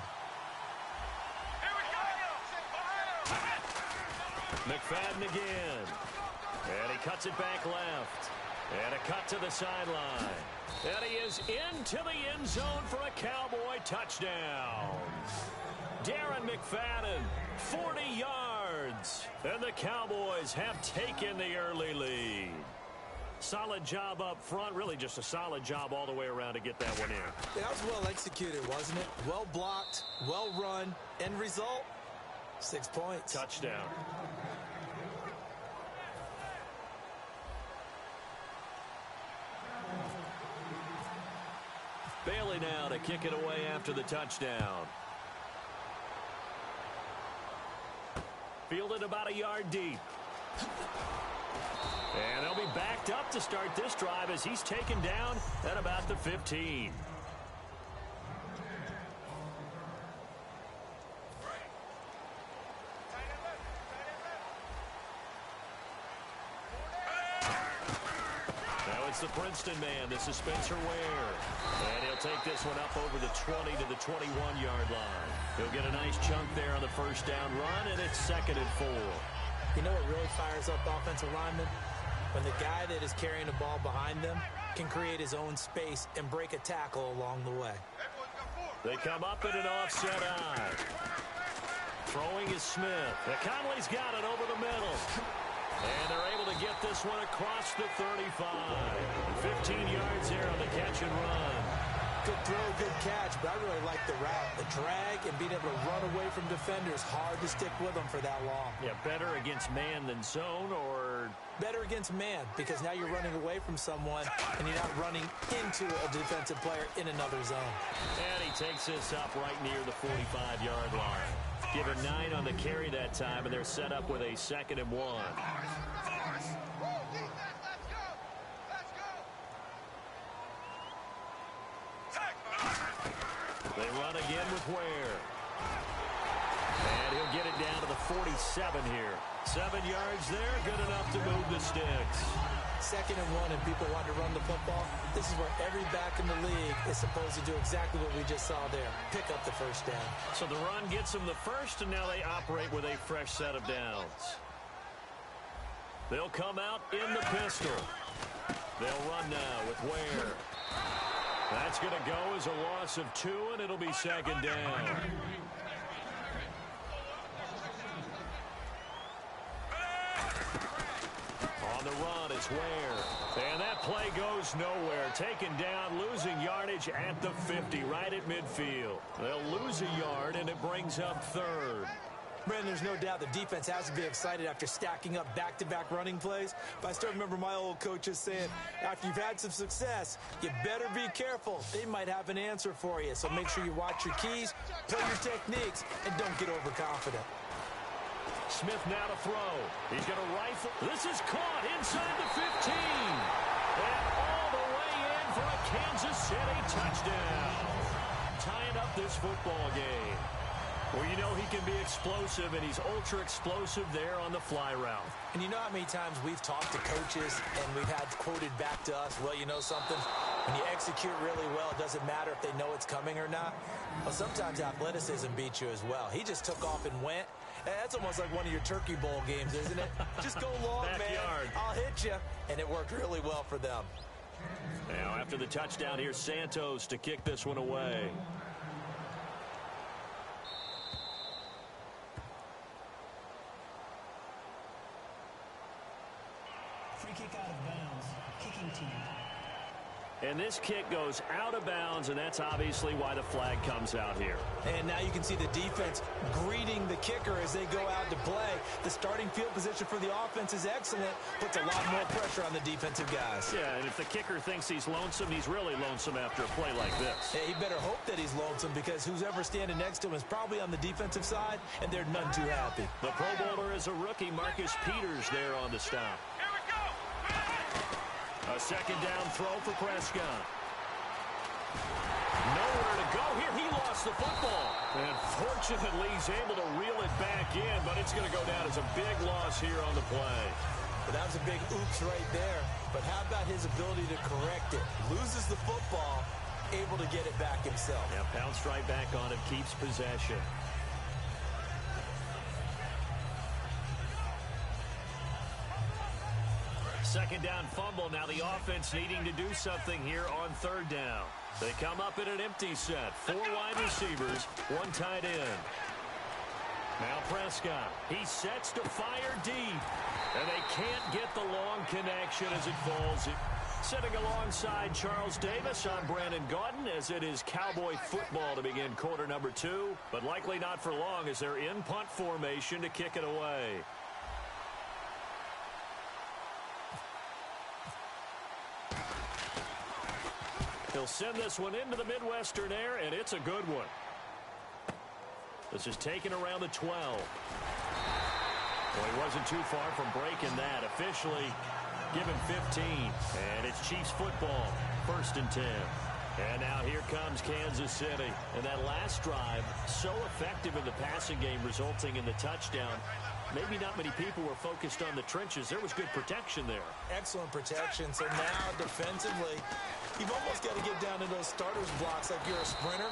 McFadden again. And he cuts it back left. And a cut to the sideline. And he is into the end zone for a Cowboy touchdown. Darren McFadden, 40 yards. And the Cowboys have taken the early lead. Solid job up front. Really just a solid job all the way around to get that one in. That was well executed, wasn't it? Well blocked, well run. End result, 6 points. Touchdown. Bailey now to kick it away after the touchdown. Fielded about a yard deep. And they'll be backed up to start this drive as he's taken down at about the 15. Now it's the Princeton man. This is Spencer Ware. And he'll take this one up over the 20 to the 21-yard line. He'll get a nice chunk there on the first down run, and it's 2nd and 4. You know what really fires up offensive linemen? When the guy that is carrying the ball behind them can create his own space and break a tackle along the way. They come up in an offset eye. Throwing is Smith. Conley's got it over the middle. And they're able to get this one across the 35. 15 yards there on the catch and run. Good throw, good catch, but I really like the route. The drag and being able to run away from defenders. Hard to stick with them for that long. Yeah, better against man than zone, or? Better against man, because now you're running away from someone and you're not running into a defensive player in another zone. And he takes this up right near the 45-yard line. Given 9 on the carry that time, and they're set up with a 2nd and 1. They run again with Ware. And he'll get it down to the 47 here. 7 yards there, good enough to move the sticks. 2nd and 1 and people want to run the football. This is where every back in the league is supposed to do exactly what we just saw there. Pick up the first down. So the run gets them the first, and now they operate with a fresh set of downs. They'll come out in the pistol. They'll run now with Ware. That's going to go as a loss of 2, and it'll be 2nd down. On the run, it's Ware. And that play goes nowhere. Taken down, losing yardage at the 50, right at midfield. They'll lose a yard, and it brings up 3rd. Brandon, there's no doubt the defense has to be excited after stacking up back-to-back running plays. But I still remember my old coaches saying, after you've had some success, you better be careful. They might have an answer for you. So make sure you watch your keys, play your techniques, and don't get overconfident. Smith now to throw. He's going to rifle. This is caught inside the 15. And all the way in for a Kansas City touchdown. tying up this football game. Well, you know he can be explosive, and he's ultra-explosive there on the fly route. And you know how many times we've talked to coaches and we've had quoted back to us, well, you know something? When you execute really well, it doesn't matter if they know it's coming or not. Well, sometimes athleticism beats you as well. He just took off and went. That's almost like one of your Turkey Bowl games, isn't it? Just go long, Backyard. man. I'll hit you. And it worked really well for them. Now, after the touchdown, here's Santos to kick this one away. Free kick out of bounds. Kicking team. And this kick goes out of bounds, and that's obviously why the flag comes out here. And now you can see the defense greeting the kicker as they go out to play. The starting field position for the offense is excellent, puts a lot more pressure on the defensive guys. Yeah, and if the kicker thinks he's lonesome, he's really lonesome after a play like this. Yeah, he better hope that he's lonesome, because who's ever standing next to him is probably on the defensive side, and they're none too happy. The Pro Bowler is a rookie, Marcus Peters, there on the stop. A second down throw for Prescott. Nowhere to go here. He lost the football. And fortunately, he's able to reel it back in, but it's going to go down as a big loss here on the play. But that was a big oops right there. But how about his ability to correct it? Loses the football, able to get it back himself. Yeah, pounced right back on it, keeps possession. Second down fumble. Now the offense needing to do something here on third down. They come up in an empty set. 4 wide receivers, 1 tight end. Now Prescott. He sets to fire deep. And they can't get the long connection as it falls. Sitting alongside Charles Davis, I'm Brandon Gaudin, as it is Cowboy football to begin quarter number 2. But likely not for long, as they're in punt formation to kick it away. He'll send this one into the Midwestern air, and it's a good one. This is taken around the 12. Well, he wasn't too far from breaking that. Officially given 15. And it's Chiefs football, 1st and 10. And now here comes Kansas City. And that last drive, so effective in the passing game, resulting in the touchdown. Maybe not many people were focused on the trenches. There was good protection there. Excellent protection. So now defensively, you've almost got to get down to those starters blocks like you're a sprinter.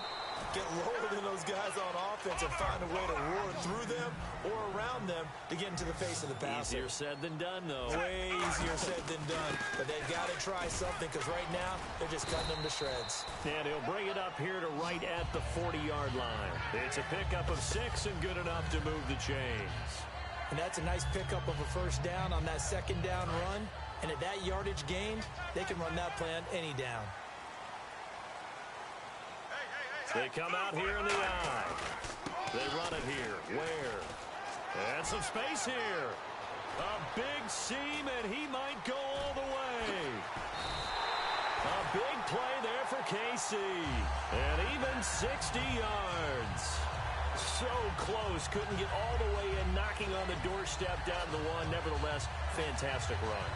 Get lower than those guys on offense and find a way to roar through them or around them to get into the face of the passer. Easier said than done, though. Way easier said than done. But they've got to try something, because right now they're just cutting them to shreds. And he'll bring it up here to right at the 40-yard line. It's a pickup of 6 and good enough to move the chains. And that's a nice pickup of a first down on that second down run. And at that yardage gained, they can run that play on any down. They come out here in the eye. They run it here. Where? And some space here. A big seam, and he might go all the way. A big play there for KC. And even 60 yards. So close. Couldn't get all the way in, knocking on the doorstep down to the 1. Nevertheless, fantastic run.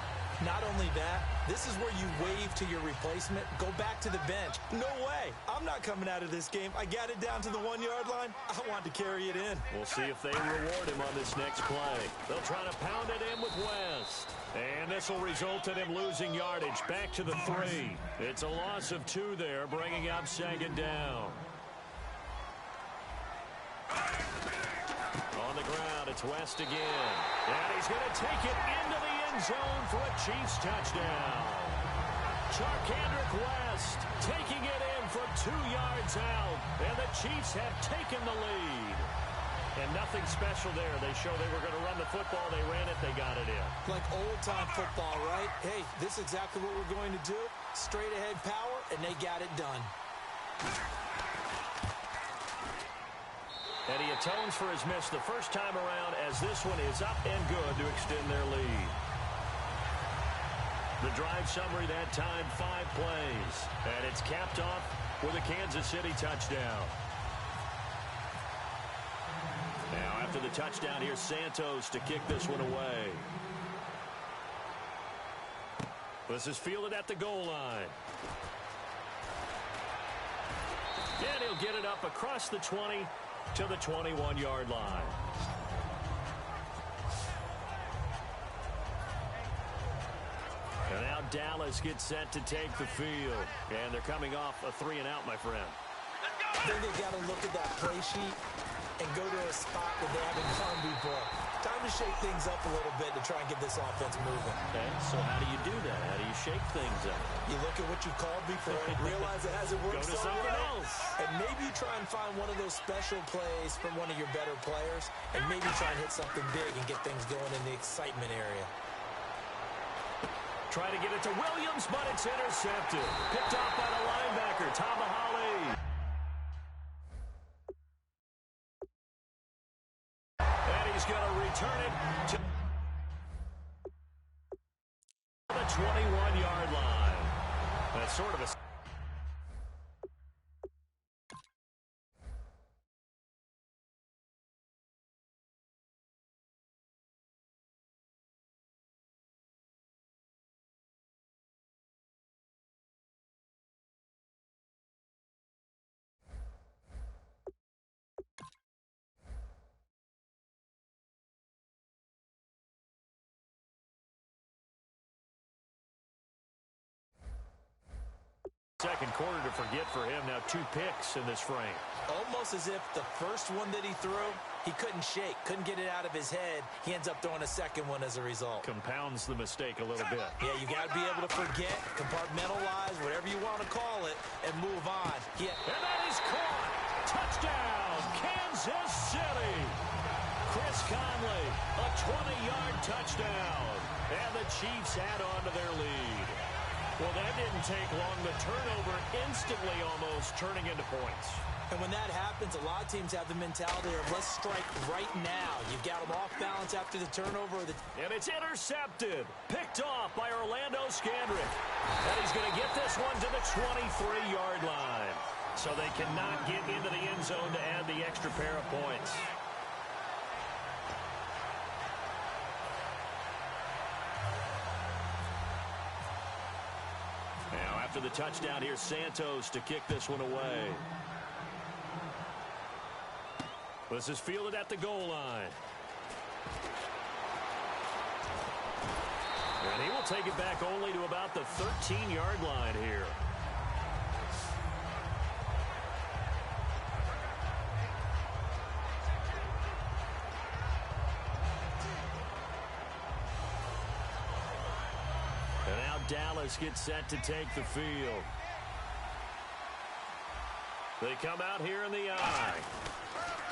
Not only that, this is where you wave to your replacement. Go back to the bench. No way. I'm not coming out of this game. I got it down to the 1-yard line. I want to carry it in. We'll see if they reward him on this next play. They'll try to pound it in with West. And this will result in him losing yardage back to the 3. It's a loss of 2 there, bringing up second down. On the ground, it's West again. And he's going to take it into the end zone for a Chiefs touchdown. Charkandrick West taking it in from 2 yards out. And the Chiefs have taken the lead. And nothing special there. They show they were going to run the football. They ran it. They got it in. Like old-time football, right? Hey, this is exactly what we're going to do. Straight ahead power, and they got it done. And he atones for his miss the first time around, as this one is up and good to extend their lead. The drive summary that time, 5 plays. And it's capped off with a Kansas City touchdown. Now after the touchdown, here's Santos to kick this one away. This is fielded at the goal line. And he'll get it up across the 20 to the 21-yard line. And now Dallas gets set to take the field. And they're coming off a 3-and-out, my friend. I think they've got to look at that play sheet and go to a spot that they haven't gone before. Time to shake things up a little bit to try and get this offense moving. Okay, so how do you do that? How do you shake things up? You look at what you called before and realize it hasn't worked Go to so something well. else. And maybe you try and find one of those special plays from one of your better players and maybe try and hit something big and get things going in the excitement area. Try to get it to Williams, but it's intercepted. Picked off by the linebacker, Tamahali. And he's going to return it to the 21-yard line. That's sort of a... Second quarter to forget for him. Now 2 picks in this frame. Almost as if the first one that he threw, he couldn't shake, couldn't get it out of his head. He ends up throwing a second one as a result. Compounds the mistake a little bit. Yeah, you got to be able to forget, compartmentalize, whatever you want to call it, and move on. And that is caught. Touchdown, Kansas City. Chris Conley, a 20-yard touchdown. And the Chiefs add on to their lead. Well, that didn't take long. The turnover instantly almost turning into points. And when that happens, a lot of teams have the mentality of let's strike right now. You've got them off balance after the turnover. And it's intercepted. Picked off by Orlando Scandrick. And he's going to get this one to the 23-yard line. So they cannot get into the end zone to add the extra pair of points. After the touchdown, here's Santos to kick this one away. This is fielded at the goal line. And he will take it back only to about the 13-yard line here. Dallas gets set to take the field. They come out here in the eye.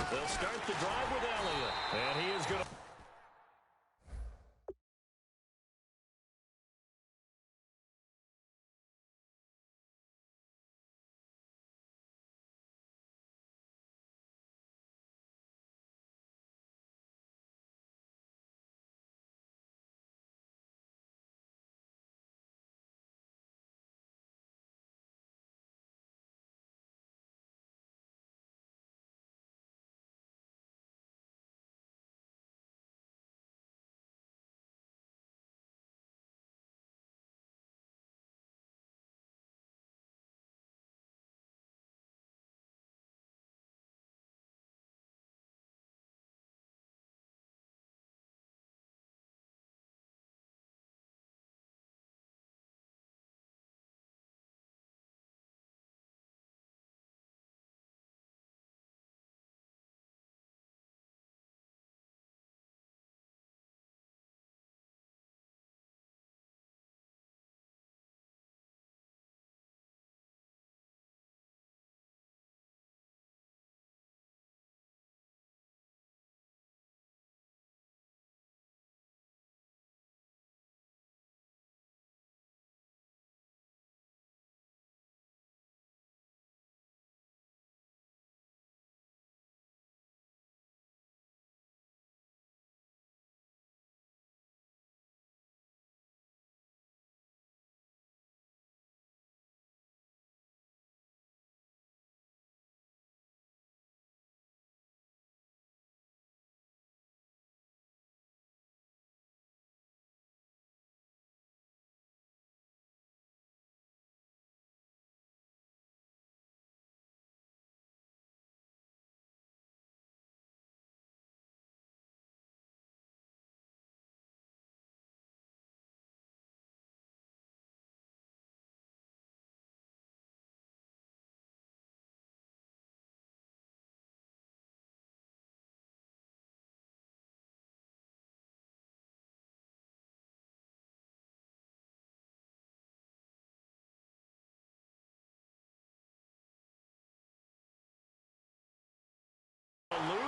They'll start the drive with Elliott. And he is going to...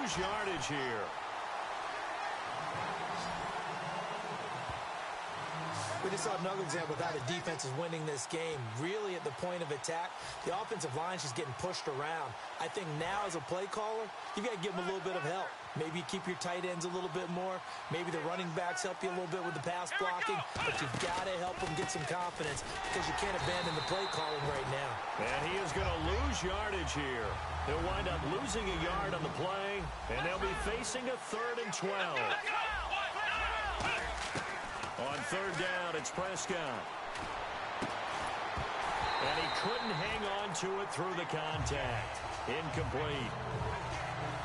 lose yardage here. We just saw another example of how the defense is winning this game. Really at the point of attack, the offensive line is just getting pushed around. I think now as a play caller, you got to give them a little bit of help. Maybe you keep your tight ends a little bit more. Maybe the running backs help you a little bit with the pass blocking. But you've got to help them get some confidence because you can't abandon the play calling right now. And he is going to lose yardage here. He'll wind up losing a yard on the play, and they'll be facing a 3rd and 12. On 3rd down, it's Prescott. And he couldn't hang on to it through the contact. Incomplete.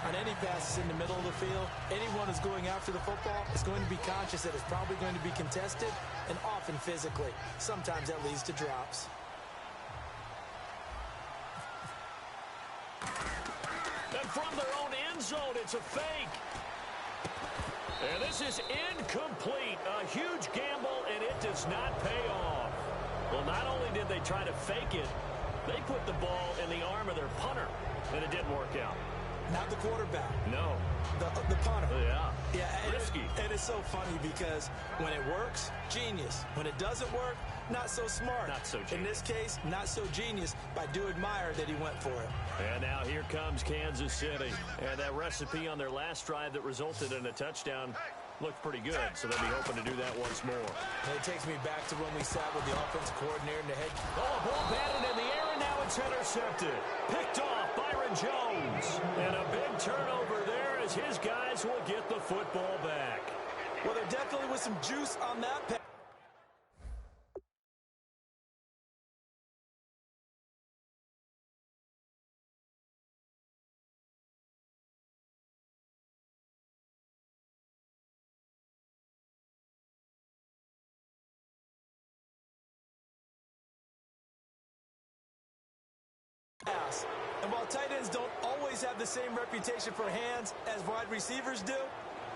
On any passes in the middle of the field, anyone who's going after the football is going to be conscious that it's probably going to be contested, and often physically. Sometimes that leads to drops. And from their own end zone, it's a fake. And this is incomplete. A huge gamble, and it does not pay off. Well, not only did they try to fake it, they put the ball in the arm of their punter, and it didn't work out. Not the quarterback. No. The punter. Yeah. Risky. And it's so funny because when it works, genius. When it doesn't work, not so smart. Not so genius. In this case, not so genius, but I do admire that he went for it. And now here comes Kansas City. And that recipe on their last drive that resulted in a touchdown looked pretty good, so they'll be hoping to do that once more. And it takes me back to when we sat with the offensive coordinator and the head. Oh, ball batted in the air, and now it's intercepted. Picked off Byron Jones. And a big turnover there as his guys will get the football back. Well, there definitely was some juice on that pass. And while tight ends don't always have the same reputation for hands as wide receivers do,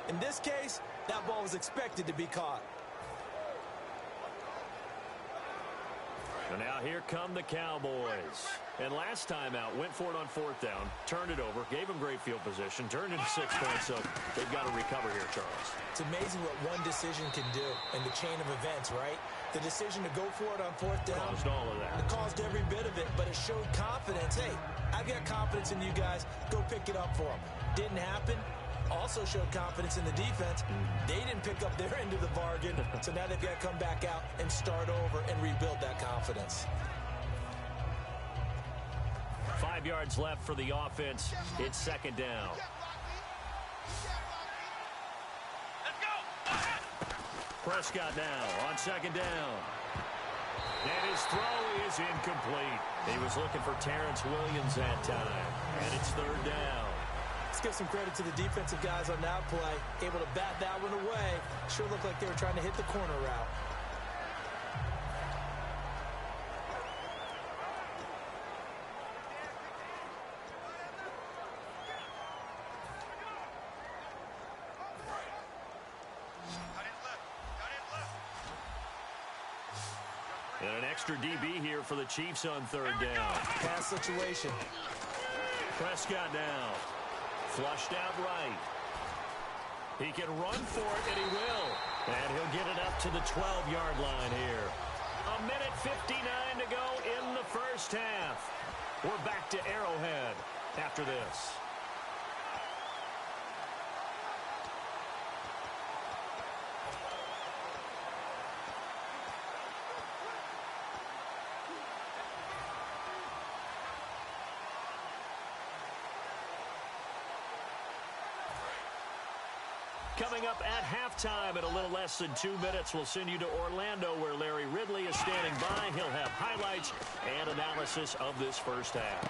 in this case, that ball was expected to be caught. And now here come the Cowboys. And last time out, went for it on 4th down, turned it over, gave them great field position, turned into 6 points, so they've got to recover here, Charles. It's amazing what one decision can do in the chain of events, right? The decision to go for it on 4th down. Caused all of that. It caused every bit of it, but it showed confidence. Hey, I've got confidence in you guys. Go pick it up for them. Didn't happen. Also showed confidence in the defense. They didn't pick up their end of the bargain, so now they've got to come back out and start over and rebuild that confidence. 5 yards left for the offense. It's 2nd down. Prescott now on 2nd down. And his throw is incomplete. He was looking for Terrence Williams that time. And it's 3rd down. Let's give some credit to the defensive guys on that play. Able to bat that one away. Sure looked like they were trying to hit the corner route. And an extra DB here for the Chiefs on 3rd down. Pass situation. Prescott now. Flushed out right. He can run for it, and he will. And he'll get it up to the 12-yard line here. 1:59 to go in the first half. We're back to Arrowhead after this. Coming up at halftime in a little less than 2 minutes, we'll send you to Orlando where Larry Ridley is standing by. He'll have highlights and analysis of this first half.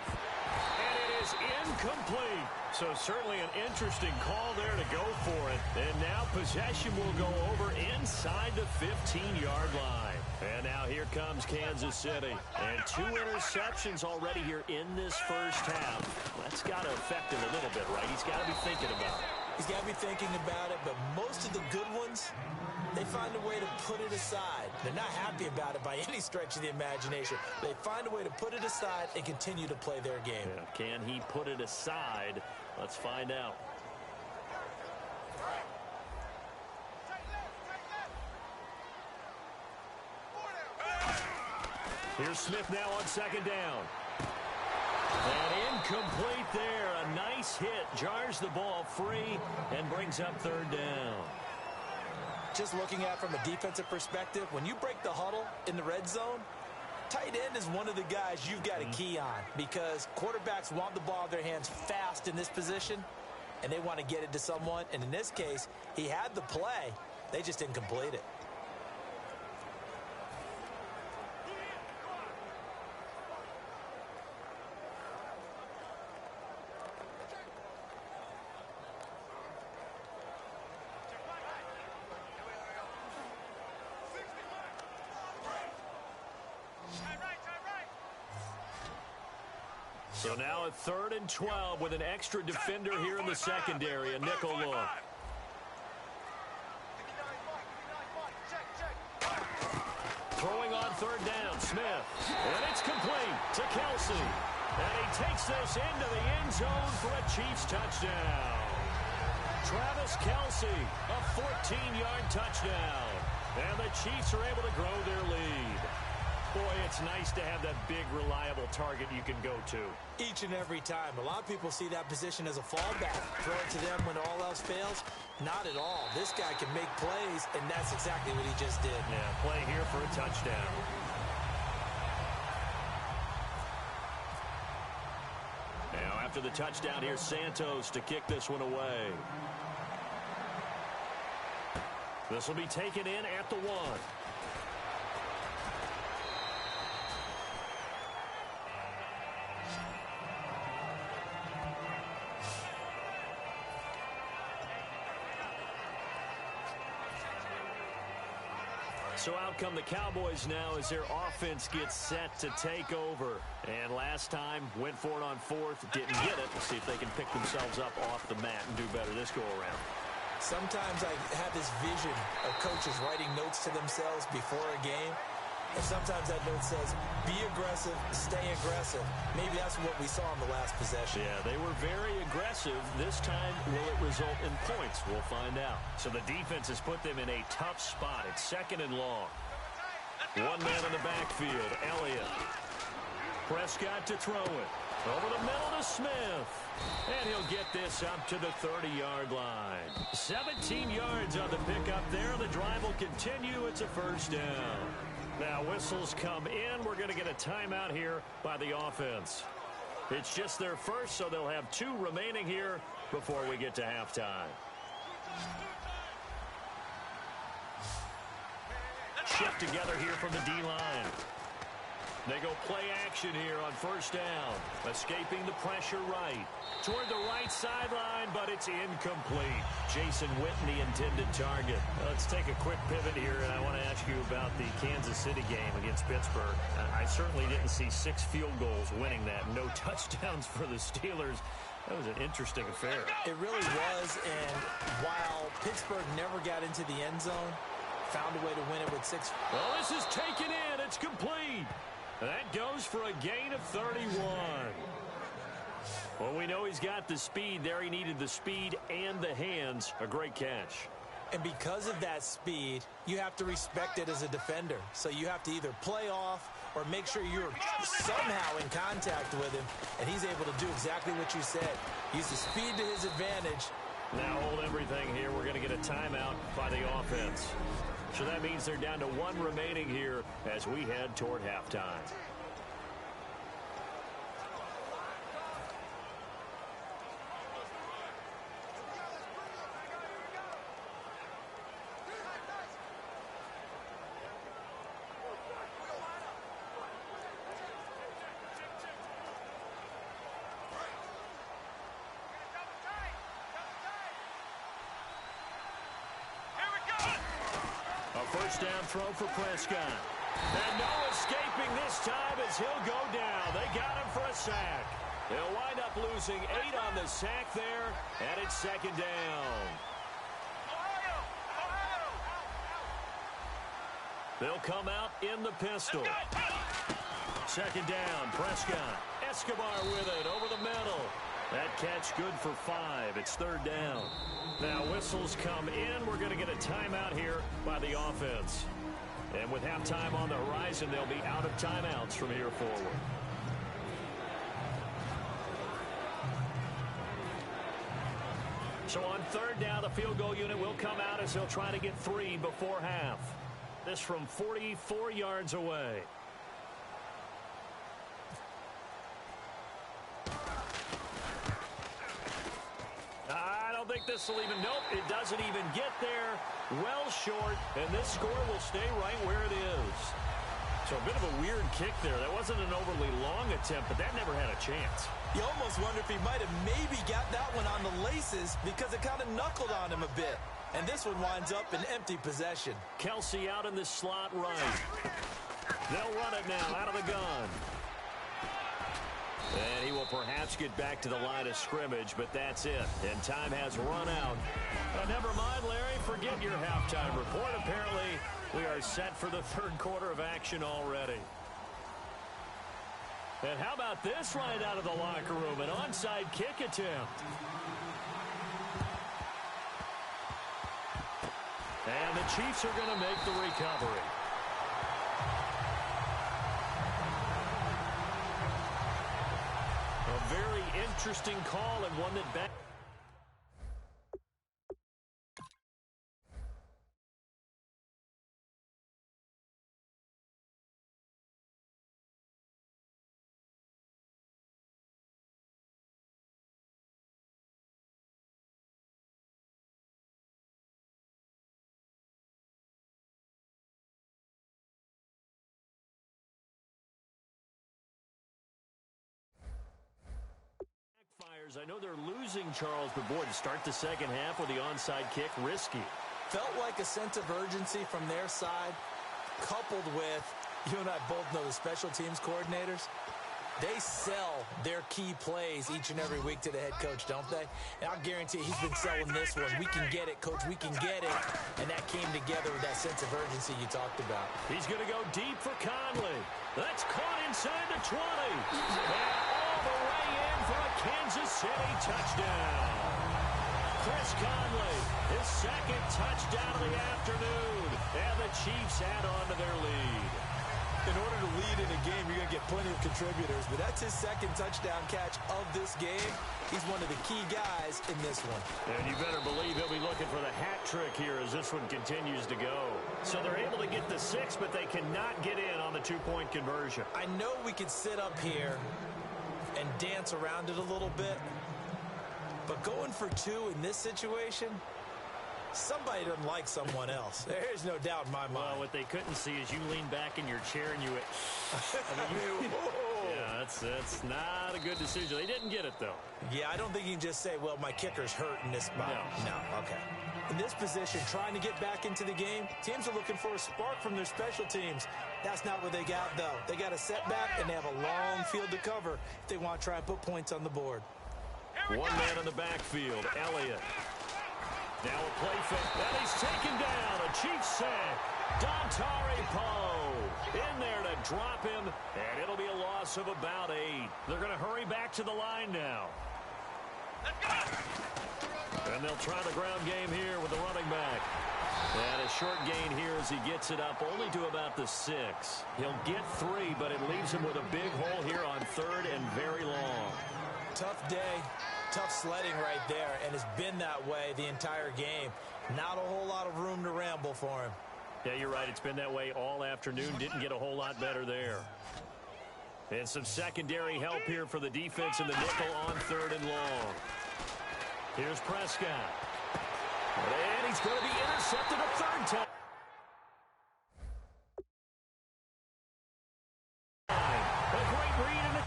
And it is incomplete. So certainly an interesting call there to go for it. And now possession will go over inside the 15-yard line. And now here comes Kansas City. And 2 interceptions already here in this first half. That's got to affect him a little bit, right? He's got to be thinking about it. He's got to be thinking about it, but most of the good ones, they find a way to put it aside. They're not happy about it by any stretch of the imagination. They find a way to put it aside and continue to play their game. Yeah. Can he put it aside? Let's find out. Here's Smith now on second down. And incomplete there. A nice hit. Jars the ball free and brings up third down. Just looking at it from a defensive perspective, when you break the huddle in the red zone, tight end is one of the guys you've got to key on because quarterbacks want the ball in their hands fast in this position, and they want to get it to someone. And in this case, he had the play. They just didn't complete it. So now a 3rd and 12 with an extra defender here in the secondary, a nickel look. Throwing on 3rd down, Smith. And it's complete to Kelsey. And he takes this into the end zone for a Chiefs touchdown. Travis Kelsey, a 14-yard touchdown. And the Chiefs are able to grow their lead. Boy, it's nice to have that big, reliable target you can go to. Each and every time. A lot of people see that position as a fallback. Throw it to them when all else fails. Not at all. This guy can make plays, and that's exactly what he just did. Yeah, play here for a touchdown. Now, after the touchdown, here's Santos to kick this one away. This will be taken in at the 1. So out come the Cowboys now as their offense gets set to take over. And last time, went for it on 4th, didn't get it. We'll see if they can pick themselves up off the mat and do better this go-around. Sometimes I have this vision of coaches writing notes to themselves before a game. And sometimes that note says, be aggressive, stay aggressive. Maybe that's what we saw in the last possession. Yeah, they were very aggressive. This time, will it result in points? We'll find out. So the defense has put them in a tough spot. It's 2nd and long. One man in the backfield, Elliott. Prescott to throw it. Over the middle to Smith. And he'll get this up to the 30-yard line. 17 yards on the pickup there. The drive will continue. It's a 1st down. Now whistles come in. We're going to get a timeout here by the offense. It's just their first, so they'll have 2 remaining here before we get to halftime. Shift together here from the D-line. They go play action here on 1st down. Escaping the pressure right. Toward the right sideline, but it's incomplete. Jason Witten, the intended target. Let's take a quick pivot here, and I want to ask you about the Kansas City game against Pittsburgh. I certainly didn't see 6 field goals winning that. No touchdowns for the Steelers. That was an interesting affair. It really was, and while Pittsburgh never got into the end zone, found a way to win it with 6. Well, this is taken in. It's complete. That goes for a gain of 31. Well, we know he's got the speed there. He needed the speed and the hands. A great catch. And because of that speed, you have to respect it as a defender. So you have to either play off or make sure you're somehow in contact with him. And he's able to do exactly what you said. Use the speed to his advantage. Now hold everything here. We're going to get a timeout by the offense. So that means they're down to 1 remaining here as we head toward halftime. First down throw for Prescott. And no escaping this time as he'll go down. They got him for a sack. They'll wind up losing 8 on the sack there, and it's 2nd down. They'll come out in the pistol. 2nd down, Prescott. Escobar with it over the middle. That catch good for 5. It's 3rd down. Now whistles come in. We're going to get a timeout here by the offense. And with halftime on the horizon, they'll be out of timeouts from here forward. So on third down, the field goal unit will come out as they'll try to get 3 before half. This from 44 yards away. I don't think this will even, nope, it doesn't even get there. Well short, and this score will stay right where it is. So a bit of a weird kick there. That wasn't an overly long attempt, but that never had a chance. You almost wonder if he might have maybe got that one on the laces because it kind of knuckled on him a bit. And this one winds up in empty possession. Kelsey out in the slot right. They'll run it now out of the gun. And he will perhaps get back to the line of scrimmage, but that's it. And time has run out. Never mind, Larry, forget your halftime report. Apparently, we are set for the third quarter of action already. And how about this right out of the locker room? An onside kick attempt. And the Chiefs are going to make the recovery. A very interesting call and one that back. I know they're losing Charles, but boy, to start the second half with the onside kick, risky. Felt like a sense of urgency from their side, coupled with, you and I both know the special teams coordinators. They sell their key plays each and every week to the head coach, don't they? And I'll guarantee he's been selling this one. We can get it, coach. We can get it. And that came together with that sense of urgency you talked about. He's going to go deep for Conley. That's caught inside the 20. And all the way in for a Kansas City touchdown. Chris Conley, his second touchdown of the afternoon. And the Chiefs add on to their lead. In order to lead in a game, you're going to get plenty of contributors, but that's his second touchdown catch of this game. He's one of the key guys in this one. And you better believe he'll be looking for the hat trick here as this one continues to go. So they're able to get the 6, but they cannot get in on the 2-point conversion. I know we could sit up here and dance around it a little bit, but going for 2 in this situation, somebody doesn't like someone else. There's no doubt in my mind. Well, what they couldn't see is you lean back in your chair and you went, yeah, that's not a good decision. They didn't get it, though. Yeah, I don't think you can just say, well, my kicker's hurt in this spot. No, okay. In this position, trying to get back into the game, teams are looking for a spark from their special teams. That's not what they got, though. They got a setback, and they have a long field to cover if they want to try and put points on the board. One man in the backfield, Elliott. Now a play fake, and he's taken down. A Chiefs sack. Dontari Poe in there to drop him, and it'll be a loss of about 8. They're going to hurry back to the line now. And they'll try the ground game here with the running back. And a short gain here as he gets it up only to about the 6. He'll get 3, but it leaves him with a big hole here on third and very long. Tough day. Tough sledding right there, and it's been that way the entire game. Not a whole lot of room to ramble for him. Yeah, you're right. It's been that way all afternoon. Didn't get a whole lot better there. And some secondary help here for the defense in the nickel on third and long. Here's Prescott. And he's going to be intercepted a third time. A great read in the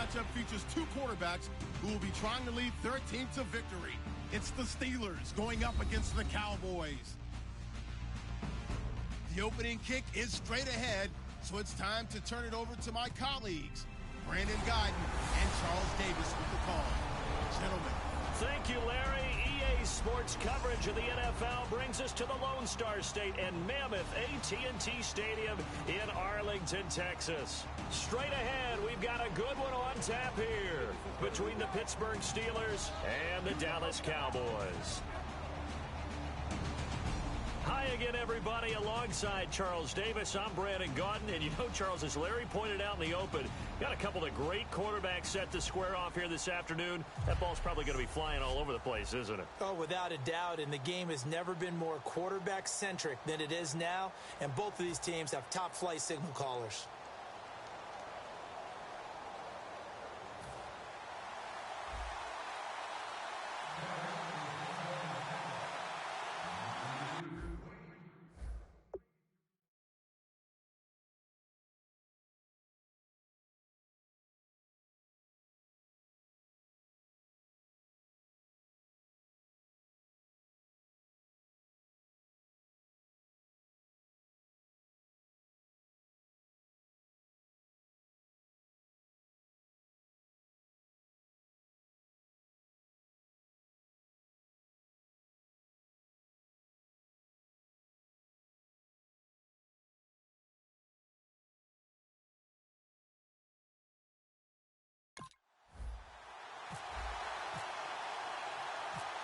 matchup features two quarterbacks who will be trying to lead their team to victory. It's the Steelers going up against the Cowboys. The opening kick is straight ahead, so it's time to turn it over to my colleagues, Brandon Guyton and Charles Davis with the call. Gentlemen. Thank you, Larry. EA Sports coverage of the NFL brings us to the Lone Star State and mammoth AT&T Stadium in Arlington, Texas. Straight ahead, we've got a good one on tap here between the Pittsburgh Steelers and the Dallas Cowboys. Hi again, everybody. Alongside Charles Davis, I'm Brandon Gautin. And you know, Charles, as Larry pointed out in the open, got a couple of great quarterbacks set to square off here this afternoon. That ball's probably going to be flying all over the place, isn't it? Oh, without a doubt. And the game has never been more quarterback-centric than it is now. And both of these teams have top-flight signal callers.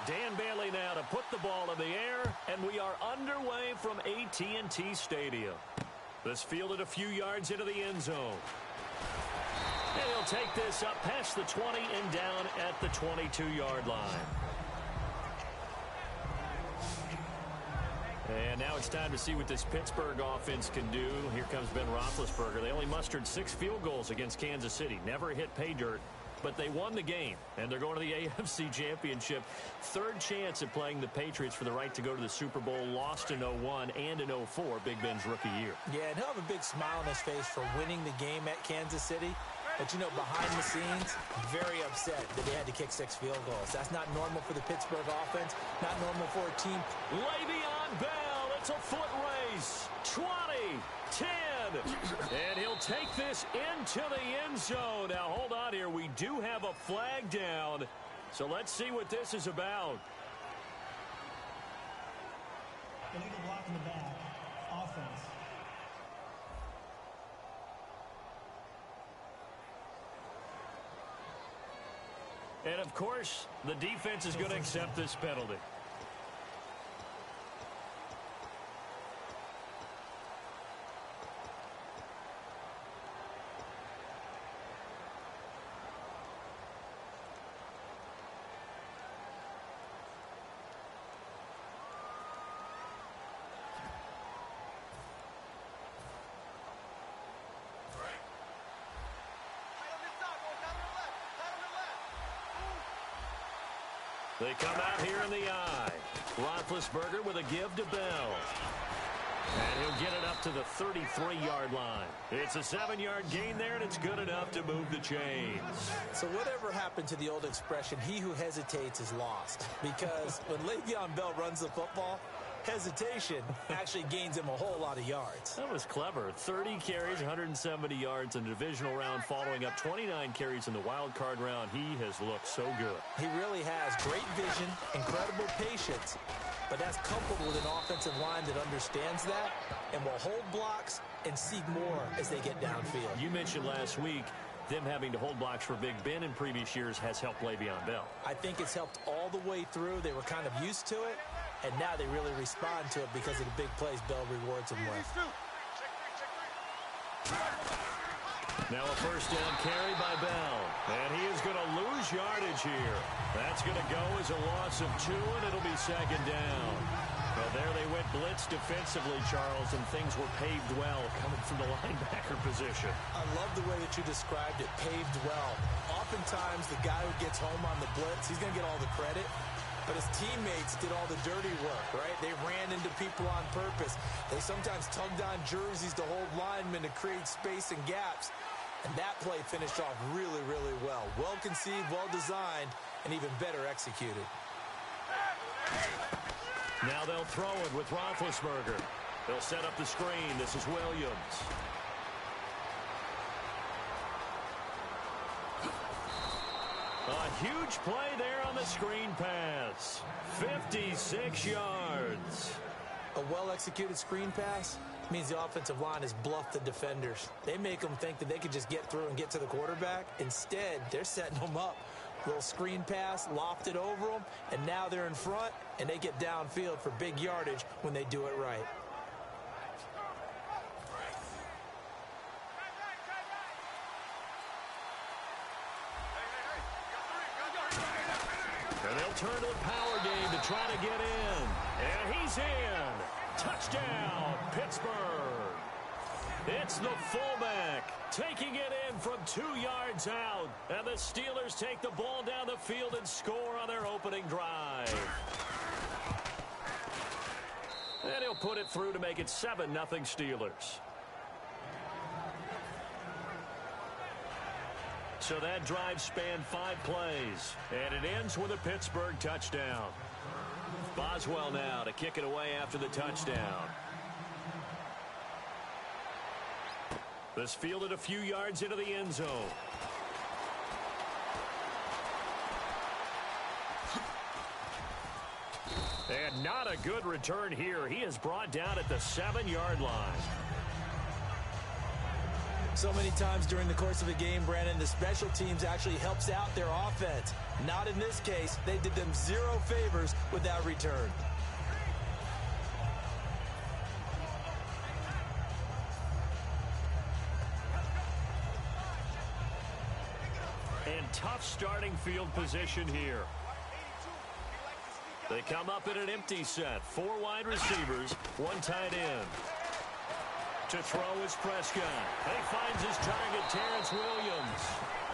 Dan Bailey now to put the ball in the air, and we are underway from AT&T Stadium. This fielded a few yards into the end zone. And he'll take this up past the 20 and down at the 22-yard line. And now it's time to see what this Pittsburgh offense can do. Here comes Ben Roethlisberger. They only mustered 6 field goals against Kansas City. Never hit pay dirt. But they won the game, and they're going to the AFC Championship. Third chance at playing the Patriots for the right to go to the Super Bowl. Lost in 01 and in 04, Big Ben's rookie year. Yeah, and he'll have a big smile on his face for winning the game at Kansas City. But, you know, behind the scenes, very upset that they had to kick 6 field goals. That's not normal for the Pittsburgh offense, not normal for a team. Le'Veon Bell, it's a foot race. 20, 10. And he'll take this into the end zone. Now, hold on here. We do have a flag down. So let's see what this is about. Illegal block in the back. Offense. And, of course, the defense is going to accept this penalty. They come out here in the eye. Roethlisberger with a give to Bell. And he'll get it up to the 33-yard line. It's a 7-yard gain there, and it's good enough to move the chains. So whatever happened to the old expression, he who hesitates is lost? Because when Le'Veon Bell runs the football, hesitation actually gains him a whole lot of yards. That was clever. 30 carries, 170 yards in the divisional round, following up 29 carries in the wild card round. He has looked so good. He really has. Great vision, incredible patience. But that's coupled with an offensive line that understands that and will hold blocks and seek more as they get downfield. You mentioned last week them having to hold blocks for Big Ben in previous years has helped Le'Veon Bell. I think it's helped all the way through. They were kind of used to it, and now they really respond to it because of the big plays Bell rewards them with. Now a first down carry by Bell. And he is going to lose yardage here. That's going to go as a loss of 2, and it'll be second down. Well, there they went blitz defensively, Charles, and things were paved well coming from the linebacker position. I love the way that you described it, paved well. Oftentimes, the guy who gets home on the blitz, he's going to get all the credit. But his teammates did all the dirty work, right? They ran into people on purpose. They sometimes tugged on jerseys to hold linemen to create space and gaps. And that play finished off really, really well. Well conceived, well designed, and even better executed. Now they'll throw it with Roethlisberger. They'll set up the screen. This is Williams. A huge play there on the screen pass. 56 yards. A well-executed screen pass means the offensive line has bluffed the defenders. They make them think that they could just get through and get to the quarterback. Instead, they're setting them up. Little screen pass, lofted over them, and now they're in front, and they get downfield for big yardage when they do it right. And they'll turn to the power game to try to get in. And he's in. Touchdown, Pittsburgh. It's the fullback taking it in from 2 yards out. And the Steelers take the ball down the field and score on their opening drive. And he'll put it through to make it 7-0 Steelers. So that drive spanned 5 plays, and it ends with a Pittsburgh touchdown. Boswell now to kick it away after the touchdown. This fielded a few yards into the end zone. And not a good return here. He is brought down at the 7-yard line. So many times during the course of a game, Brandon, the special teams actually helps out their offense. Not in this case. They did them 0 favors with that return. And tough starting field position here. They come up in an empty set. 4 wide receivers, 1 tight end. To throw is Prescott. He finds his target, Terrence Williams.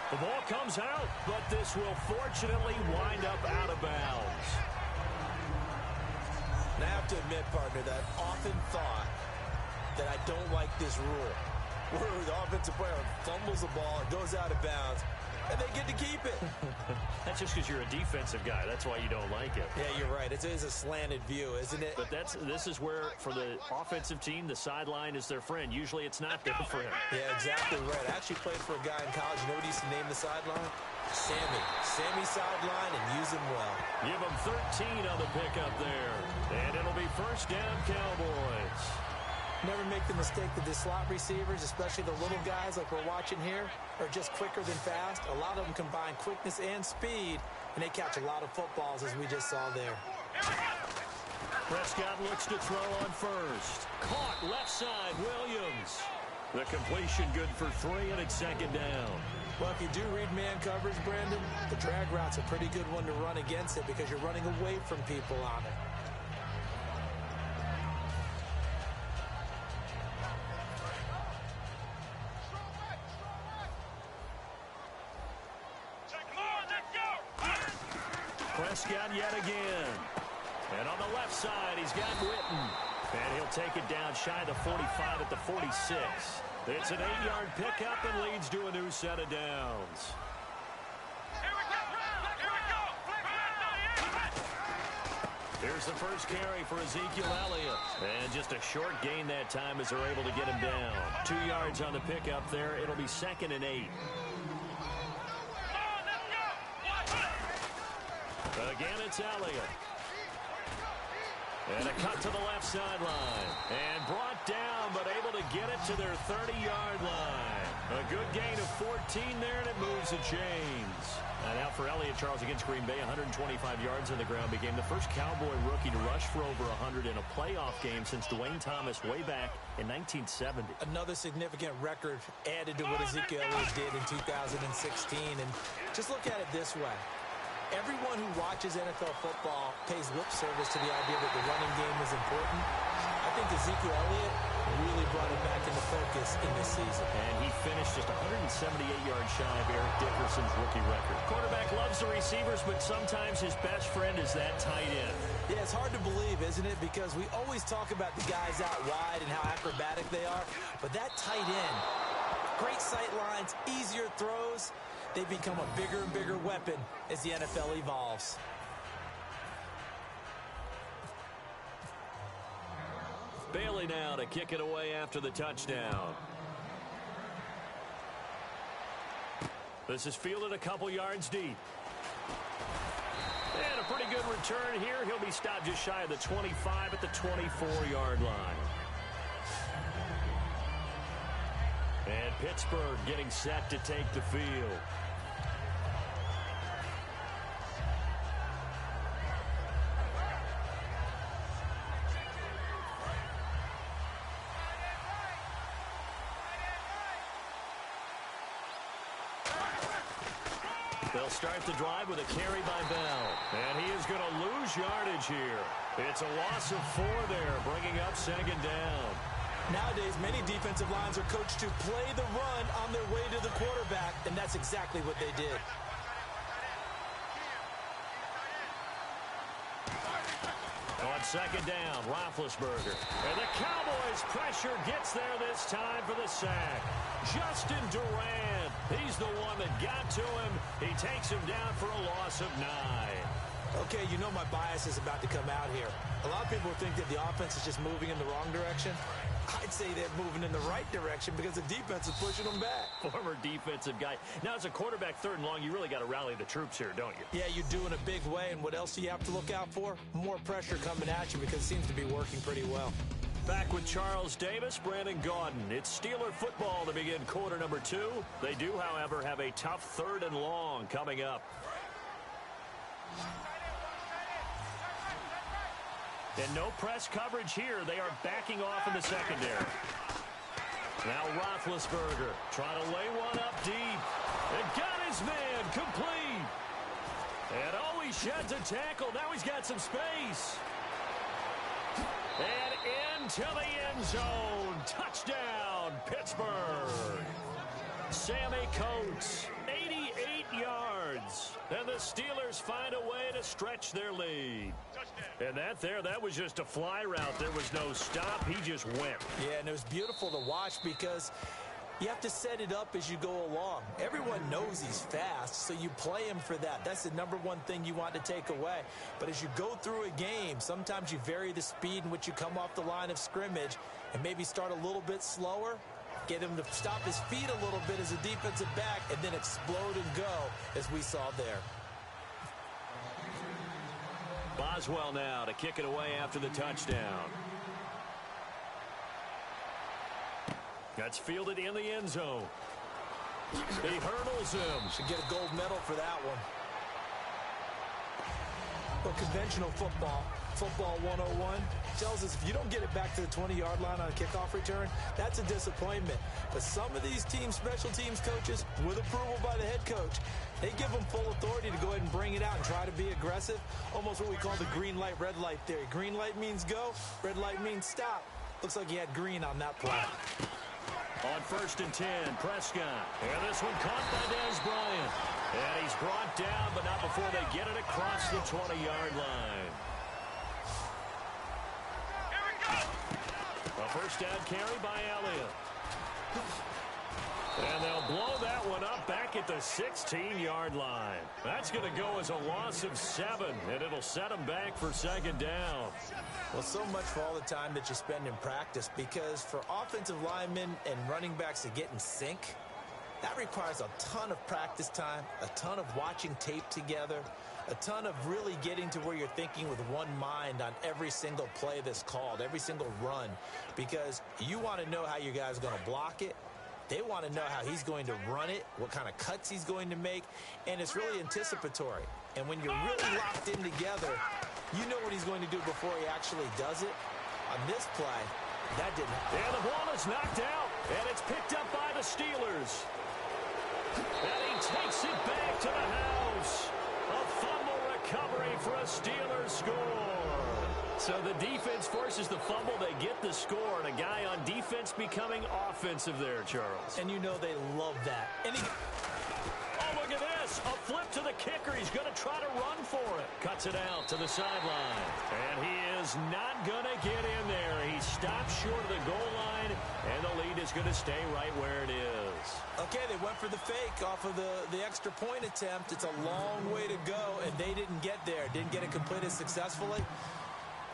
The ball comes out, but this will fortunately wind up out of bounds. And I have to admit, partner, that I've often thought that I don't like this rule, where the offensive player fumbles the ball, it goes out of bounds, and they get to keep it. That's just because you're a defensive guy. That's why you don't like it. Yeah, you're right. It is a slanted view, isn't it? But this is where, for the offensive team, the sideline is their friend. Usually it's not there for him. Yeah, exactly right. I actually played for a guy in college. You know what he used to name the sideline? Sammy. Sammy sideline, and use him well. Give him 13 on the pickup there. And it'll be first down, Cowboys. Never make the mistake that the slot receivers, especially the little guys like we're watching here, are just quicker than fast. A lot of them combine quickness and speed, and they catch a lot of footballs, as we just saw there. Prescott looks to throw on first. Caught left side, Williams. The completion good for 3, and it's second down. Well, if you do read man coverage, Brandon, the drag route's a pretty good one to run against it because you're running away from people on it. Prescott yet again. And on the left side, he's got Witten. And he'll take it down shy of the 45 at the 46. It's an 8-yard pickup and leads to a new set of downs. Here's the first carry for Ezekiel Elliott. And just a short gain that time as they're able to get him down. 2 yards on the pickup there. It'll be 2nd and 8. Again, it's Elliott. And a cut to the left sideline. And brought down, but able to get it to their 30-yard line. A good gain of 14 there, and it moves the chains. And out for Elliott, Charles, against Green Bay, 125 yards on the ground. Became the first Cowboy rookie to rush for over 100 in a playoff game since Dwayne Thomas way back in 1970. Another significant record added to what Ezekiel Elliott did in 2016. And just look at it this way. Everyone who watches NFL football pays lip service to the idea that the running game is important. I think Ezekiel Elliott really brought it back into focus in this season. And he finished just 178 yards shy of Eric Dickerson's rookie record. Quarterback loves the receivers, but sometimes his best friend is that tight end. Yeah, it's hard to believe, isn't it? Because we always talk about the guys out wide and how acrobatic they are. But that tight end great sight lines, easier throws. They become a bigger and bigger weapon as the NFL evolves. Bailey now to kick it away after the touchdown. This is fielded a couple yards deep. And a pretty good return here. He'll be stopped just shy of the 25 at the 24-yard line. And Pittsburgh getting set to take the field. They'll start the drive with a carry by Bell. And he is going to lose yardage here. It's a loss of 4 there, bringing up second down. Nowadays, many defensive lines are coached to play the run on their way to the quarterback, and that's exactly what they did. On second down, Roethlisberger. And the Cowboys' pressure gets there this time for the sack. Justin Durant, he's the one that got to him. He takes him down for a loss of 9. Okay, you know my bias is about to come out here. A lot of people think that the offense is just moving in the wrong direction. I'd say they're moving in the right direction because the defense is pushing them back. Former defensive guy. Now, as a quarterback, 3rd and long, you really got to rally the troops here, don't you? Yeah, you do in a big way, and what else do you have to look out for? More pressure coming at you because it seems to be working pretty well. Back with Charles Davis, Brandon Gaudin. It's Steeler football to begin quarter number 2. They do, however, have a tough 3rd and long coming up. And no press coverage here. They are backing off in the secondary. Now Roethlisberger trying to lay one up deep. And got his man complete. And oh, he sheds a tackle. Now he's got some space. And into the end zone. Touchdown, Pittsburgh. Sammy Coates, 88 yards. And the Steelers find a way to stretch their lead. And that was just a fly route. There was no stop. He just went. Yeah, and it was beautiful to watch because you have to set it up as you go along. Everyone knows he's fast, so you play him for that. That's the #1 thing you want to take away. But as you go through a game, sometimes you vary the speed in which you come off the line of scrimmage and maybe start a little bit slower, get him to stop his feet a little bit as a defensive back, and then explode and go, as we saw there. Boswell now to kick it away after the touchdown. That's fielded in the end zone. He hurdles him. Should get a gold medal for that one. But conventional football 101, tells us if you don't get it back to the 20-yard line on a kickoff return, that's a disappointment. But some of these special teams coaches, with approval by the head coach, they give them full authority to go ahead and bring it out and try to be aggressive. Almost what we call the green light, red light theory. Green light means go, red light means stop. Looks like he had green on that play. On 1st and 10, Prescott. And this one caught by Dez Bryant. And he's brought down, but not before they get it across the 20-yard line. A first down carry by Elliott. And they'll blow that one up back at the 16-yard line. That's going to go as a loss of 7, and it'll set them back for second down. Well, so much for all the time that you spend in practice, because for offensive linemen and running backs to get in sync, that requires a ton of practice time, a ton of watching tape together, a ton of really getting to where you're thinking with one mind on every single play that's called, every single run, because you want to know how your guy's going to block it. They want to know how he's going to run it, what kind of cuts he's going to make, and it's really anticipatory. And when you're really locked in together, you know what he's going to do before he actually does it. On this play, that didn't happen. And the ball is knocked out, and it's picked up by the Steelers. And he takes it back to the house. A fumble recovery for a Steelers score. So the defense forces the fumble. They get the score, and a guy on defense becoming offensive there, Charles. And you know they love that. Oh, look at this. this. A flip to the kicker. He's going to try to run for it. Cuts it out to the sideline. And he is not going to get in there. He stops short of the goal line, and the lead is going to stay right where it is. Okay, they went for the fake off of the extra point attempt. It's a long way to go, and they didn't get there. Didn't get it completed successfully.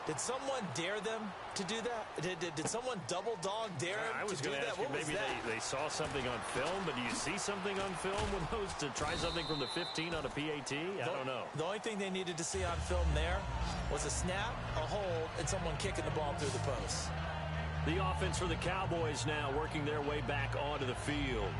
Did someone dare them to do that? Did someone double dog dare them to do that? I was going to ask you, maybe they saw something on film, but do you see something on film when those to try something from the 15 on a PAT? I don't know. The only thing they needed to see on film there was a snap, a hold, and someone kicking the ball through the post. The offense for the Cowboys now working their way back onto the field.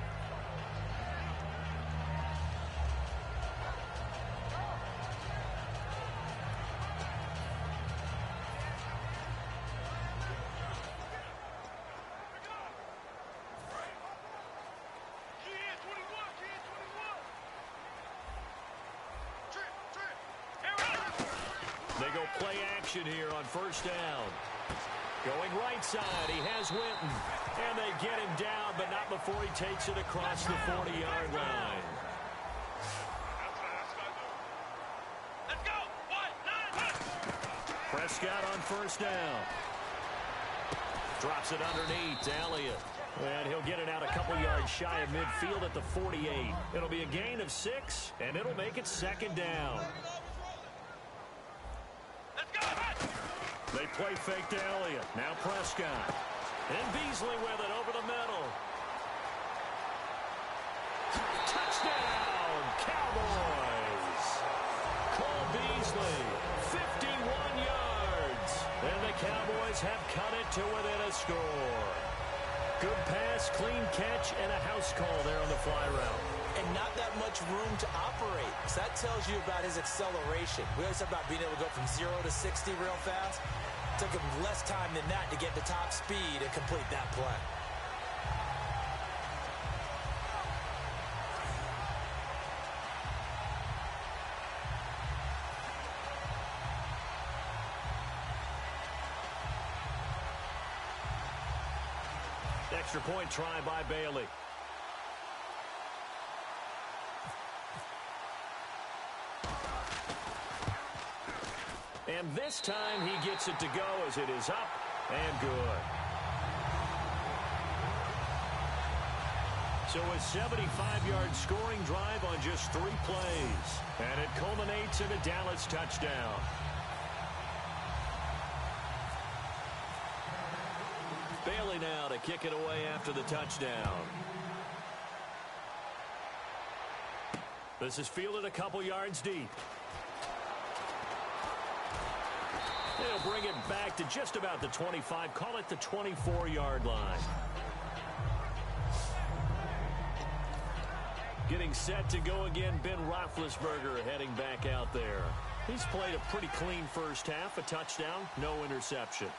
They go play action here on first down. Going right side, he has Winton. And they get him down, but not before he takes it across the 40-yard line. Let's go! Prescott on first down. Drops it underneath to Elliott. And he'll get it out a couple yards shy of midfield at the 48. It'll be a gain of 6, and it'll make it second down. They play fake to Elliott. Now Prescott. And Beasley with it over the middle. Touchdown, Cowboys. Cole Beasley, 51 yards. And the Cowboys have cut it to within a score. Good pass, clean catch, and a house call there on the fly route. And not that much room to operate. So that tells you about his acceleration. We always talk about being able to go from 0 to 60 real fast. It took him less time than that to get to top speed and complete that play. Extra point try by Bailey. And this time he gets it to go as it is up and good. So a 75-yard scoring drive on just 3 plays. And it culminates in a Dallas touchdown. Bailey now to kick it away after the touchdown. This is fielded a couple yards deep. They'll bring it back to just about the 25. Call it the 24-yard line. Getting set to go again, Ben Roethlisberger heading back out there. He's played a pretty clean first half, a touchdown, no interceptions.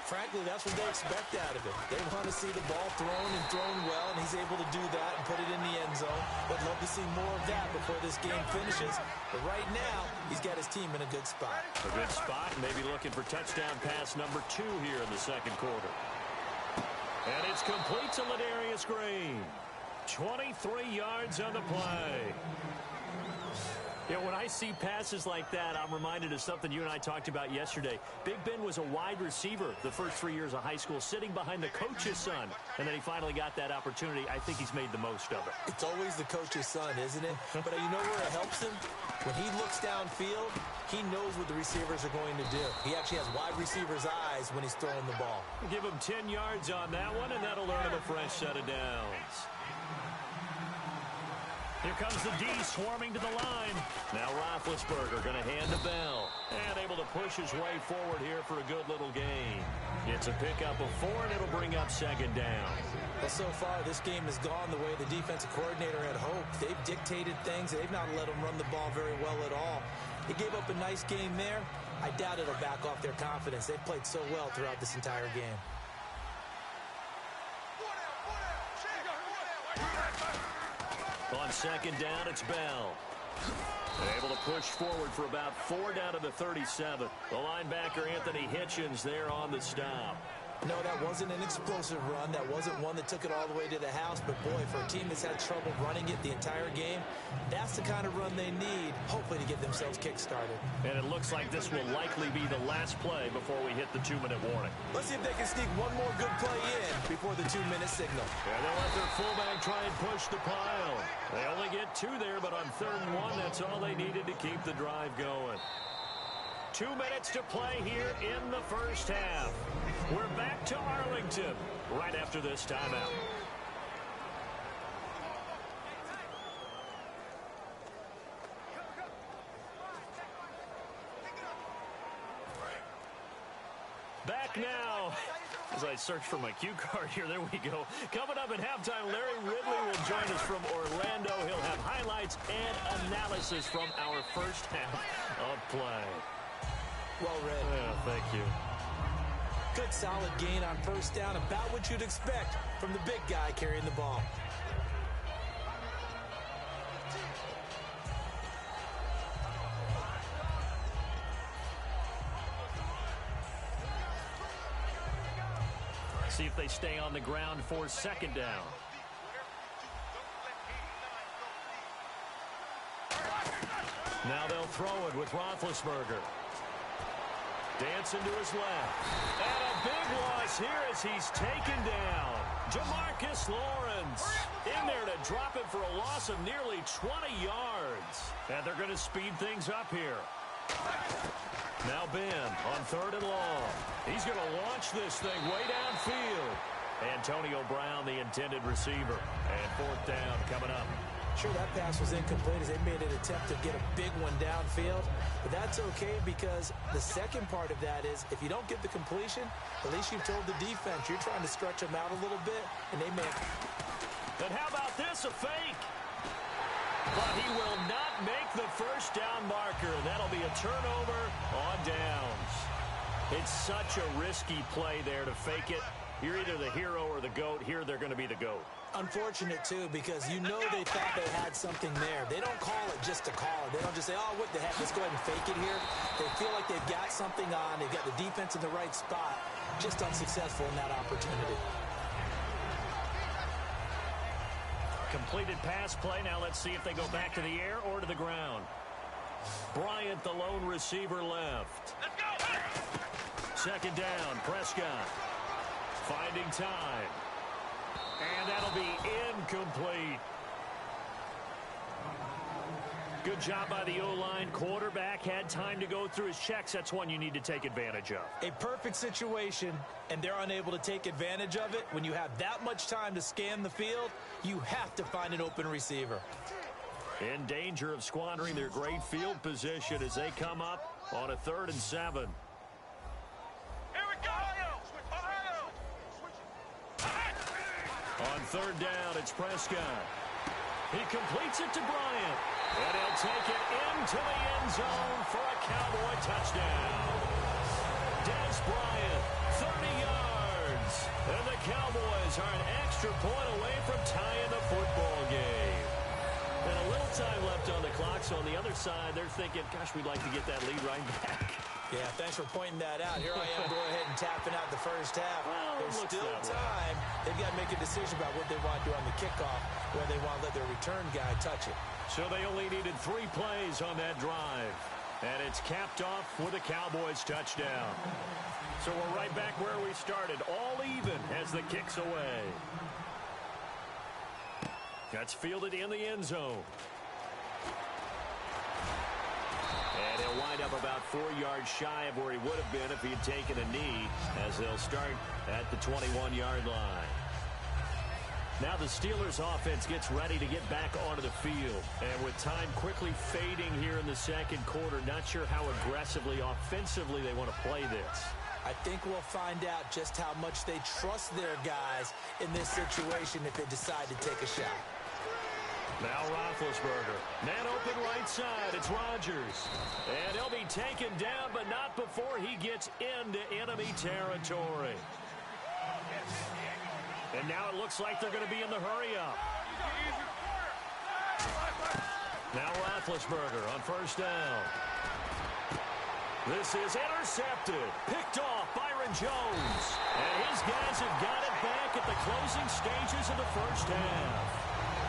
Frankly, that's what they expect out of it. They want to see the ball thrown and thrown well, and he's able to do that and put it in the end zone. But love to see more of that before this game finishes. But right now, he's got his team in a good spot. A good spot, maybe looking for touchdown pass number 2 here in the second quarter. And it's complete to Ladarius Green. 23 yards on the play. You know, when I see passes like that, I'm reminded of something you and I talked about yesterday. Big Ben was a wide receiver the first 3 years of high school, sitting behind the coach's son. And then he finally got that opportunity. I think he's made the most of it. It's always the coach's son, isn't it? But you know where it helps him? When he looks downfield, he knows what the receivers are going to do. He actually has wide receivers' eyes when he's throwing the ball. Give him 10 yards on that one, and that'll earn him a fresh set of downs. Here comes the D swarming to the line. Now Roethlisberger going to hand to Bell. And able to push his way forward here for a good little gain. Gets a pickup of 4, and it'll bring up second down. Well, so far, this game has gone the way the defensive coordinator had hoped. They've dictated things. They've not let them run the ball very well at all. They gave up a nice game there. I doubt it'll back off their confidence. They've played so well throughout this entire game. On second down, it's Bell. Able to push forward for about 4 down to the 37. The linebacker, Anthony Hitchens, there on the stop. No, that wasn't an explosive run. That wasn't one that took it all the way to the house. But, boy, for a team that's had trouble running it the entire game, that's the kind of run they need, hopefully, to get themselves kick-started. And it looks like this will likely be the last play before we hit the 2-minute warning. Let's see if they can sneak one more good play in before the 2-minute signal. And they'll let their fullback try and push the pile. They only get 2 there, but on 3rd and 1, that's all they needed to keep the drive going. 2 minutes to play here in the first half. We're back to Arlington right after this timeout. Back now. As I search for my cue card here, there we go. Coming up at halftime, Larry Ridley will join us from Orlando. He'll have highlights and analysis from our first half of play. Well read. Yeah, thank you. Good solid gain on first down, about what you'd expect from the big guy carrying the ball. See if they stay on the ground for 2nd down. Now they'll throw it with Roethlisberger. Dancing to his left. And a big loss here as he's taken down. Jamarcus Lawrence in there to drop it for a loss of nearly 20 yards. And they're going to speed things up here. Now Ben on 3rd and long. He's going to launch this thing way downfield. Antonio Brown, the intended receiver. And 4th down coming up. Sure, that pass was incomplete as they made an attempt to get a big one downfield. But that's okay because the second part of that is if you don't get the completion, at least you've told the defense you're trying to stretch them out a little bit, and they may. And how about this, a fake? But he will not make the first down marker. That'll be a turnover on downs. It's such a risky play there to fake it. You're either the hero or the GOAT. Here they're going to be the GOAT. Unfortunate, too, because you know they thought they had something there. They don't call it just to call it. They don't just say, oh, what the heck, let's go ahead and fake it here. They feel like they've got something on. They've got the defense in the right spot. Just unsuccessful in that opportunity. Completed pass play. Now let's see if they go back to the air or to the ground. Bryant, the lone receiver, left. Let's go! 2nd down, Prescott. Finding time. And that'll be incomplete. Good job by the O-line. Quarterback had time to go through his checks. That's one you need to take advantage of. A perfect situation, and they're unable to take advantage of it. When you have that much time to scan the field, you have to find an open receiver. In danger of squandering their great field position as they come up on a 3rd and 7. Here we go! On 3rd down, it's Prescott. He completes it to Bryant. And he'll take it into the end zone for a Cowboy touchdown. Des Bryant, 30 yards. And the Cowboys are an extra point away from tying the football game. And a little time left on the clock, so on the other side, they're thinking, gosh, we'd like to get that lead right back. Yeah, thanks for pointing that out. Here I am going ahead and tapping out the first half. Well, there's still time. They've got to make a decision about what they want to do on the kickoff, whether they want to let their return guy touch it. So they only needed 3 plays on that drive. And it's capped off with a Cowboys touchdown. So we're right back where we started, all even as the kick's away. That's fielded in the end zone. And he'll wind up about 4 yards shy of where he would have been if he had taken a knee, as they'll start at the 21-yard line. Now the Steelers offense gets ready to get back onto the field. And with time quickly fading here in the second quarter, not sure how aggressively, offensively they want to play this. I think we'll find out just how much they trust their guys in this situation if they decide to take a shot. Now Roethlisberger. Man open right side. It's Rodgers. And he'll be taken down, but not before he gets into enemy territory. And now it looks like they're going to be in the hurry-up. Now Roethlisberger on 1st down. This is intercepted. Picked off Byron Jones. And his guys have got it back at the closing stages of the first half.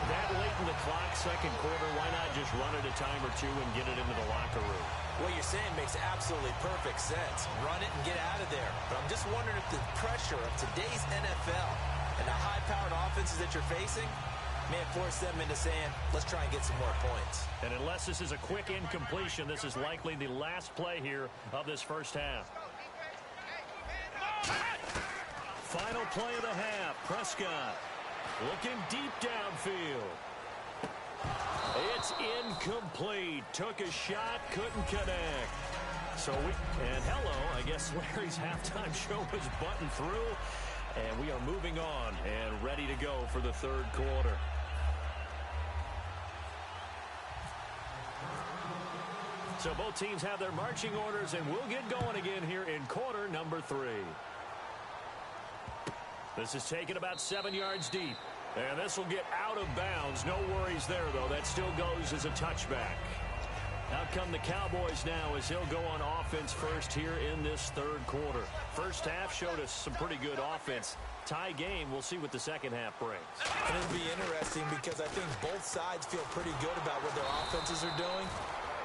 That late in the clock, second quarter, why not just run it a time or two and get it into the locker room? What you're saying makes absolutely perfect sense. Run it and get out of there. But I'm just wondering if the pressure of today's NFL and the high-powered offenses that you're facing may have forced them into saying, let's try and get some more points. And unless this is a quick incompletion, this is likely the last play here of this first half. Final play of the half. Prescott looking deep downfield. It's incomplete. Took a shot, couldn't connect. And hello, I guess Larry's halftime show is buttoned through. And we are moving on and ready to go for the third quarter. So both teams have their marching orders, and we'll get going again here in quarter number 3. This is taken about 7 yards deep. And this will get out of bounds. No worries there, though. That still goes as a touchback. Out come the Cowboys now as he'll go on offense first here in this third quarter. First half showed us some pretty good offense. Tie game. We'll see what the second half brings. And it'll be interesting because I think both sides feel pretty good about what their offenses are doing.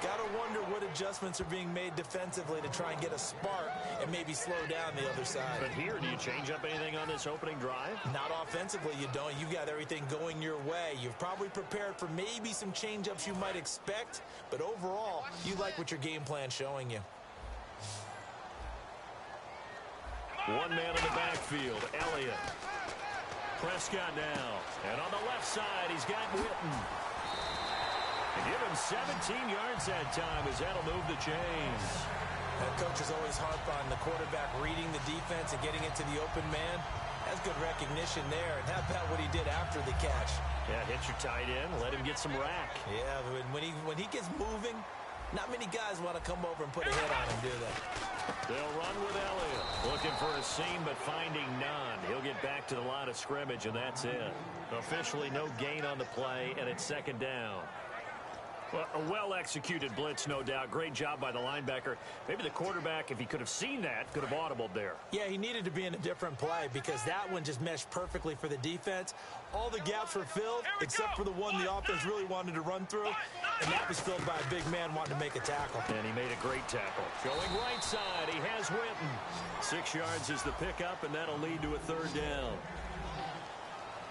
Got to wonder what adjustments are being made defensively to try and get a spark and maybe slow down the other side. But here, do you change up anything on this opening drive? Not offensively, you don't. You got everything going your way. You've probably prepared for maybe some change-ups you might expect, but overall, you like what your game plan's showing you. One man in the backfield, Elliott. Prescott now. And on the left side, he's got Witten. And give him 17 yards that time as that'll move the chains. That coach is always harp on the quarterback reading the defense and getting it to the open man. That's good recognition there. And how about what he did after the catch? Yeah, hit your tight end, let him get some rack. Yeah, when he gets moving, not many guys want to come over and put a hit on him, do they? They'll run with Elliott. Looking for a seam, but finding none. He'll get back to the line of scrimmage, and that's it. Officially no gain on the play, and it's second down. Well, a well-executed blitz, no doubt. Great job by the linebacker. Maybe the quarterback, if he could have seen that, could have audibled there. Yeah, he needed to be in a different play because that one just meshed perfectly for the defense. All the gaps were filled except for the one the offense really wanted to run through, and that was filled by a big man wanting to make a tackle. And he made a great tackle. Going right side, he has Witten. 6 yards is the pickup, and that'll lead to a third down.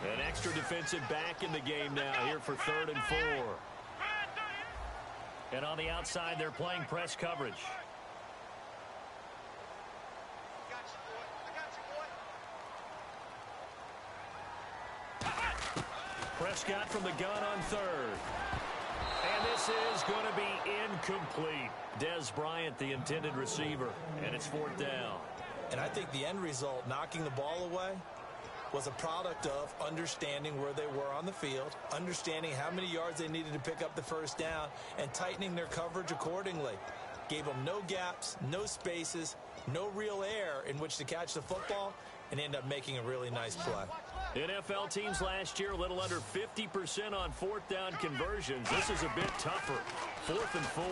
An extra defensive back in the game now here for 3rd and 4. And on the outside, they're playing press coverage. Prescott from the gun on 3rd. And this is going to be incomplete. Des Bryant, the intended receiver. And it's 4th down. And I think the end result, knocking the ball away, was a product of understanding where they were on the field, understanding how many yards they needed to pick up the first down, and tightening their coverage accordingly. Gave them no gaps, no spaces, no real air in which to catch the football, and end up making a really nice play. NFL teams last year a little under 50% on 4th down conversions. This is a bit tougher. 4th and 4.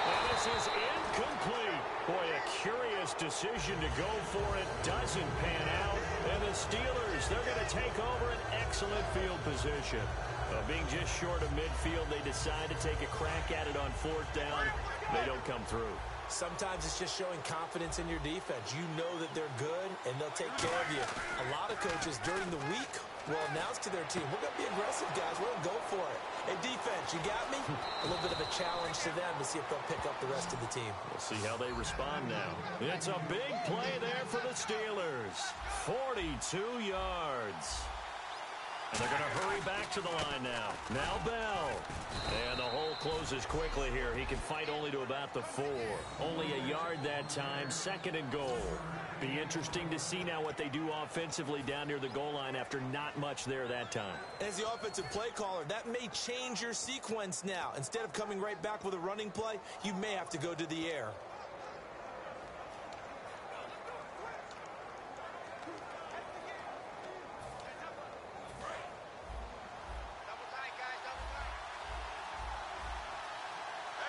And this is incomplete. Boy, a curious decision to go for it. Doesn't pan out. And the Steelers, they're going to take over an excellent field position. Being just short of midfield, they decide to take a crack at it on 4th down. They don't come through. Sometimes it's just showing confidence in your defense. You know that they're good, and they'll take care of you. A lot of coaches during the week will announce to their team, we're going to be aggressive, guys. We're going to go for it. Hey, defense, you got me? A little bit of a challenge to them to see if they'll pick up the rest of the team. We'll see how they respond now. It's a big play there for the Steelers. 42 yards. And they're going to hurry back to the line now. Now Bell. And the hole closes quickly here. He can fight only to about the 4. Only a yard that time. 2nd and goal. Be interesting to see now what they do offensively down near the goal line after not much there that time. As the offensive play caller, that may change your sequence now. Instead of coming right back with a running play, you may have to go to the air.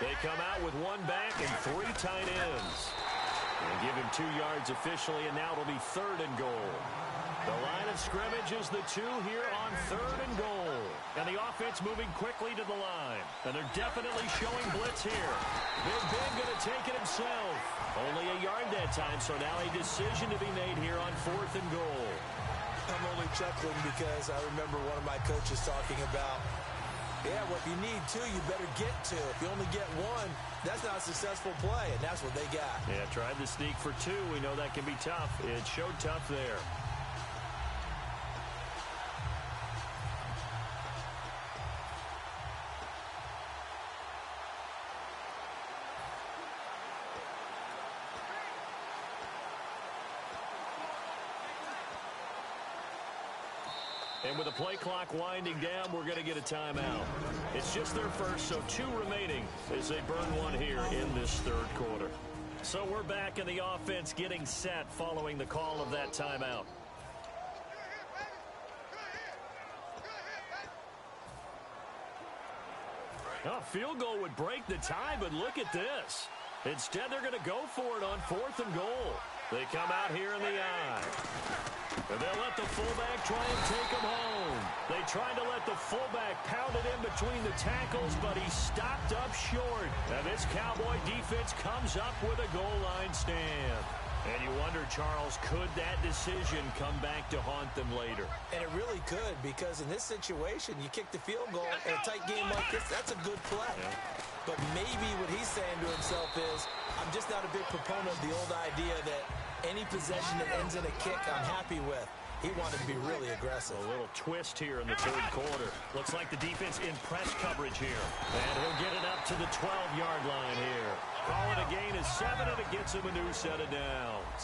They come out with one back and 3 tight ends. They give him 2 yards officially, and now it'll be 3rd and goal. The line of scrimmage is the 2 here on 3rd and goal. And the offense moving quickly to the line. And they're definitely showing blitz here. Big Ben going to take it himself. Only a yard that time, so now a decision to be made here on 4th and goal. I'm only chuckling because I remember one of my coaches talking about, yeah, well, if you need 2, you better get 2. If you only get 1, that's not a successful play, and that's what they got. Yeah, tried the sneak for 2. We know that can be tough. It showed tough there. And with the play clock winding down, we're going to get a timeout. It's just their first, so 2 remaining as they burn 1 here in this 3rd quarter. So we're back in the offense getting set following the call of that timeout. A field goal would break the tie, but look at this. Instead, they're going to go for it on 4th and goal. They come out here in the I. And they'll let the fullback try and take him home. They tried to let the fullback pound it in between the tackles, but he stopped up short. And this Cowboy defense comes up with a goal line stand. And you wonder, Charles, could that decision come back to haunt them later? And it really could, because in this situation, you kick the field goal in a tight game like this, that's a good play. Yeah. But maybe what he's saying to himself is, I'm just not a big proponent of the old idea that any possession that ends in a kick I'm happy with. He wanted to be really aggressive. A little twist here in the 3rd quarter. Looks like the defense in press coverage here. And he'll get it up to the 12-yard line here. Call it a gain of 7, and it gets him a new set of downs.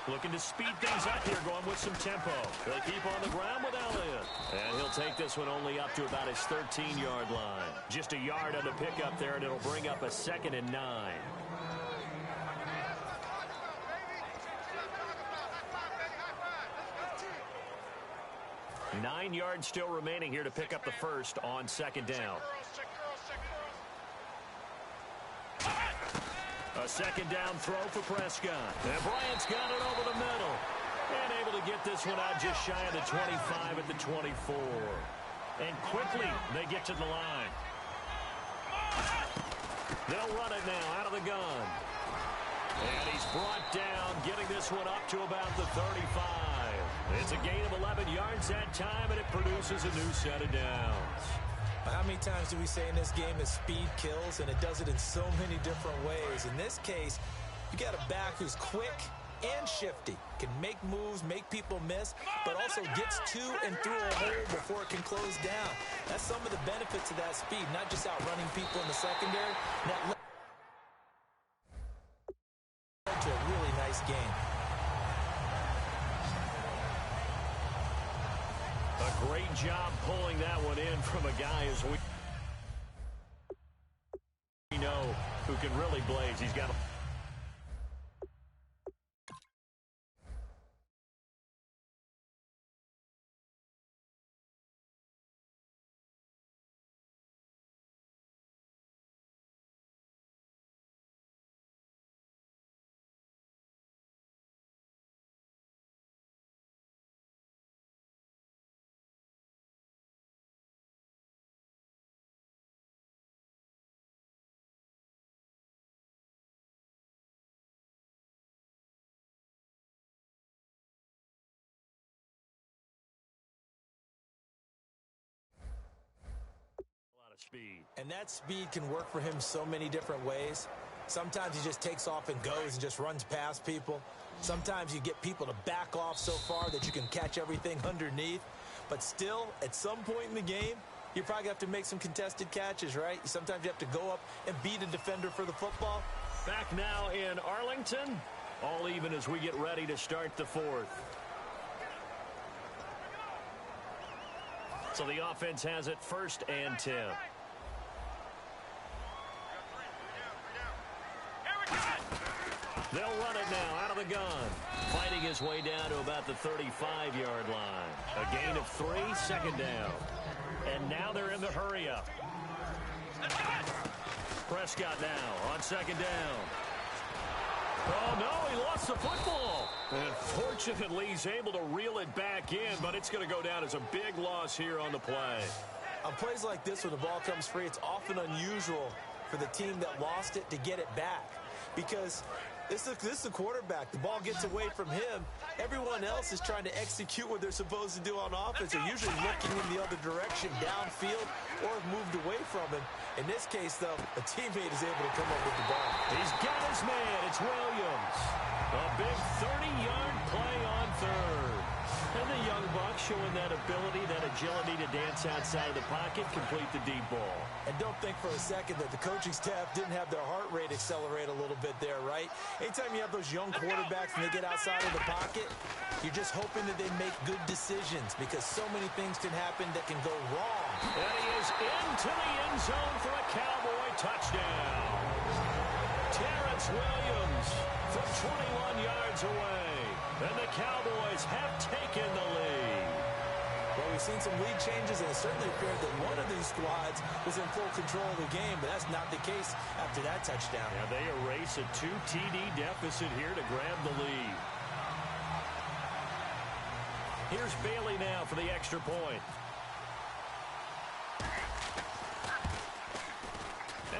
Looking to speed things up here, going with some tempo. They keep on the ground with Elliott. And he'll take this one only up to about his 13-yard line. Just a yard on the pickup there, and it'll bring up a 2nd and 9. 9 yards still remaining here to pick up the first on 2nd down. A 2nd down throw for Prescott. And Bryant's got it over the middle. And able to get this one out just shy of the 25 at the 24. And quickly they get to the line. They'll run it now out of the gun. And he's brought down, getting this one up to about the 35. It's a gain of 11 yards that time, and it produces a new set of downs. How many times do we say in this game that speed kills, and it does it in so many different ways? In this case, you got a back who's quick and shifty, can make moves, make people miss, but also gets to and through a hole before it can close down. That's some of the benefits of that speed, not just outrunning people in the secondary. That led to a really nice game. A great job pulling that one in from a guy as we know who can really blaze. He's got a speed. And that speed can work for him so many different ways. Sometimes he just takes off and goes and just runs past people. Sometimes you get people to back off so far that you can catch everything underneath. But still, at some point in the game, you probably have to make some contested catches, right? Sometimes you have to go up and beat a defender for the football. Back now in Arlington, all even as we get ready to start the 4th. So the offense has it 1st and 10. They'll run it now out of the gun. Fighting his way down to about the 35-yard line. A gain of 3, 2nd down. And now they're in the hurry-up. Prescott now on second down. Oh, no, he lost the football. And fortunately, he's able to reel it back in, but it's going to go down as a big loss here on the play. On plays like this, when the ball comes free, it's often unusual for the team that lost it to get it back. Because this is the quarterback. The ball gets away from him. Everyone else is trying to execute what they're supposed to do on offense. They're usually looking in the other direction, downfield, or have moved away from him. In this case, though, a teammate is able to come up with the ball. He's got his man. It's Williams. A big 30-yard play on third. And the young buck showing that ability, that agility to dance outside of the pocket, complete the deep ball. And don't think for a second that the coaching staff didn't have their heart rate accelerate a little bit there, right? Anytime you have those young quarterbacks and they get outside of the pocket, you're just hoping that they make good decisions because so many things can happen that can go wrong. And he is into the end zone for a Cowboy touchdown. Terrence Williams from 21 yards away. And the Cowboys have taken the lead. Well, we've seen some lead changes, and it certainly appeared that one of these squads was in full control of the game, but that's not the case after that touchdown. Yeah, they erase a 2 TD deficit here to grab the lead. Here's Bailey now for the extra point.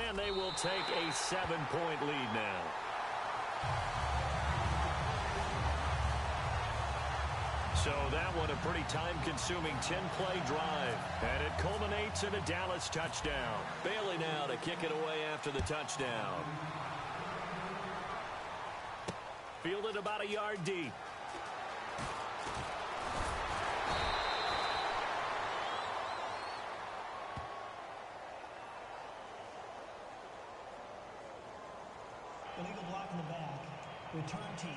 And they will take a 7-point lead now. So that one a pretty time-consuming 10-play drive. And it culminates in a Dallas touchdown. Bailey now to kick it away after the touchdown. Fielded about a yard deep. Illegal block in the back. Return team.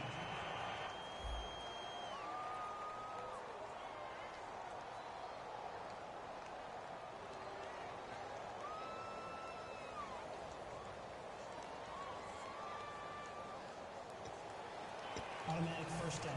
Automatic first down.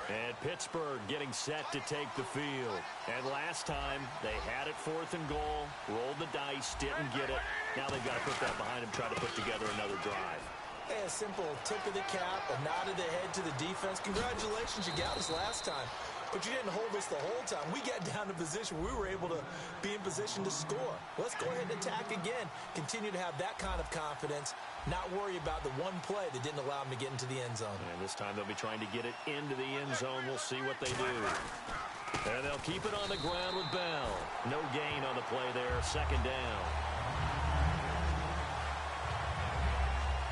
And Pittsburgh getting set to take the field. And last time, they had it 4th and goal, rolled the dice, didn't get it. Now they've got to put that behind them, try to put together another drive. Hey, a simple tip of the cap, a nod of the head to the defense. Congratulations, you got us last time. But you didn't hold us the whole time. We got down to position where we were able to be in position to score. Let's go ahead and attack again. Continue to have that kind of confidence. Not worry about the one play that didn't allow them to get into the end zone. And this time they'll be trying to get it into the end zone. We'll see what they do. And they'll keep it on the ground with Bell. No gain on the play there. 2nd down.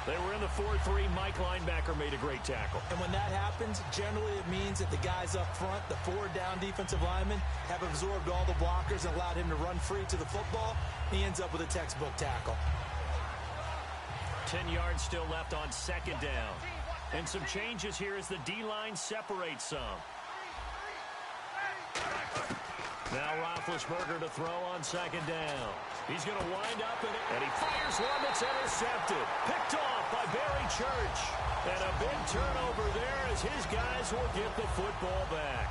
They were in the 4-3. Mike linebacker made a great tackle. And when that happens, generally it means that the guys up front, the 4-down defensive linemen, have absorbed all the blockers and allowed him to run free to the football. He ends up with a textbook tackle. 10 yards still left on 2nd down. And some changes here as the D-line separates some. Now Roethlisberger to throw on 2nd down. He's going to wind up in it, and he fires one that's intercepted. Picked off by Barry Church. And a big turnover there as his guys will get the football back.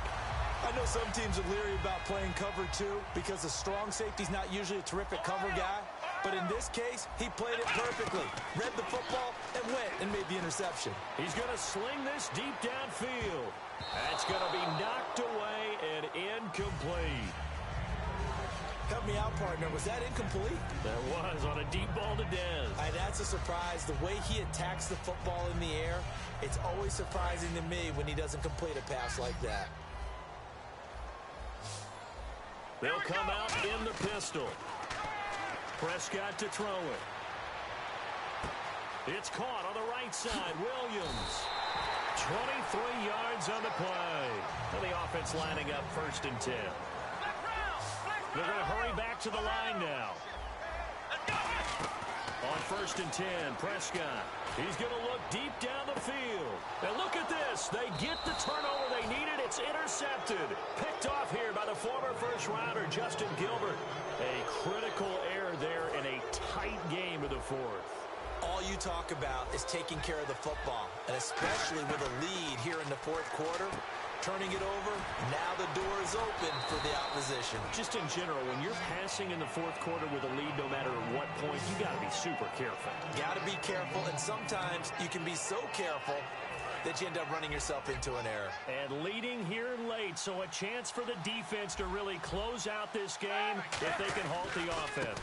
I know some teams are leery about playing cover 2 because the strong safety's not usually a terrific cover guy. But in this case, he played it perfectly. Read the football and went and made the interception. He's going to sling this deep downfield. That's going to be knocked away and incomplete. Help me out, partner. Was that incomplete? That was on a deep ball to Dez. That's a surprise. The way he attacks the football in the air, it's always surprising to me when he doesn't complete a pass like that. They'll come out in the pistol. Prescott to throw it. It's caught on the right side. Williams. 23 yards on the play. And the offense lining up 1st and 10. They're going to hurry back to the line now. On 1st and 10, Prescott. He's going to look deep down the field. And look at this. They get the turnover they needed. It's intercepted. Picked off here by the former first-rounder, Justin Gilbert. A critical error there in a tight game of the 4th. All you talk about is taking care of the football, and especially with a lead here in the 4th quarter. turning it over. Now the door is open for the opposition. Just in general, when you're passing in the fourth quarter with a lead, no matter at what point, you got to be super careful. Got to be careful, and sometimes you can be so careful that you end up running yourself into an error. And leading here late, so a chance for the defense to really close out this game if they can halt the offense.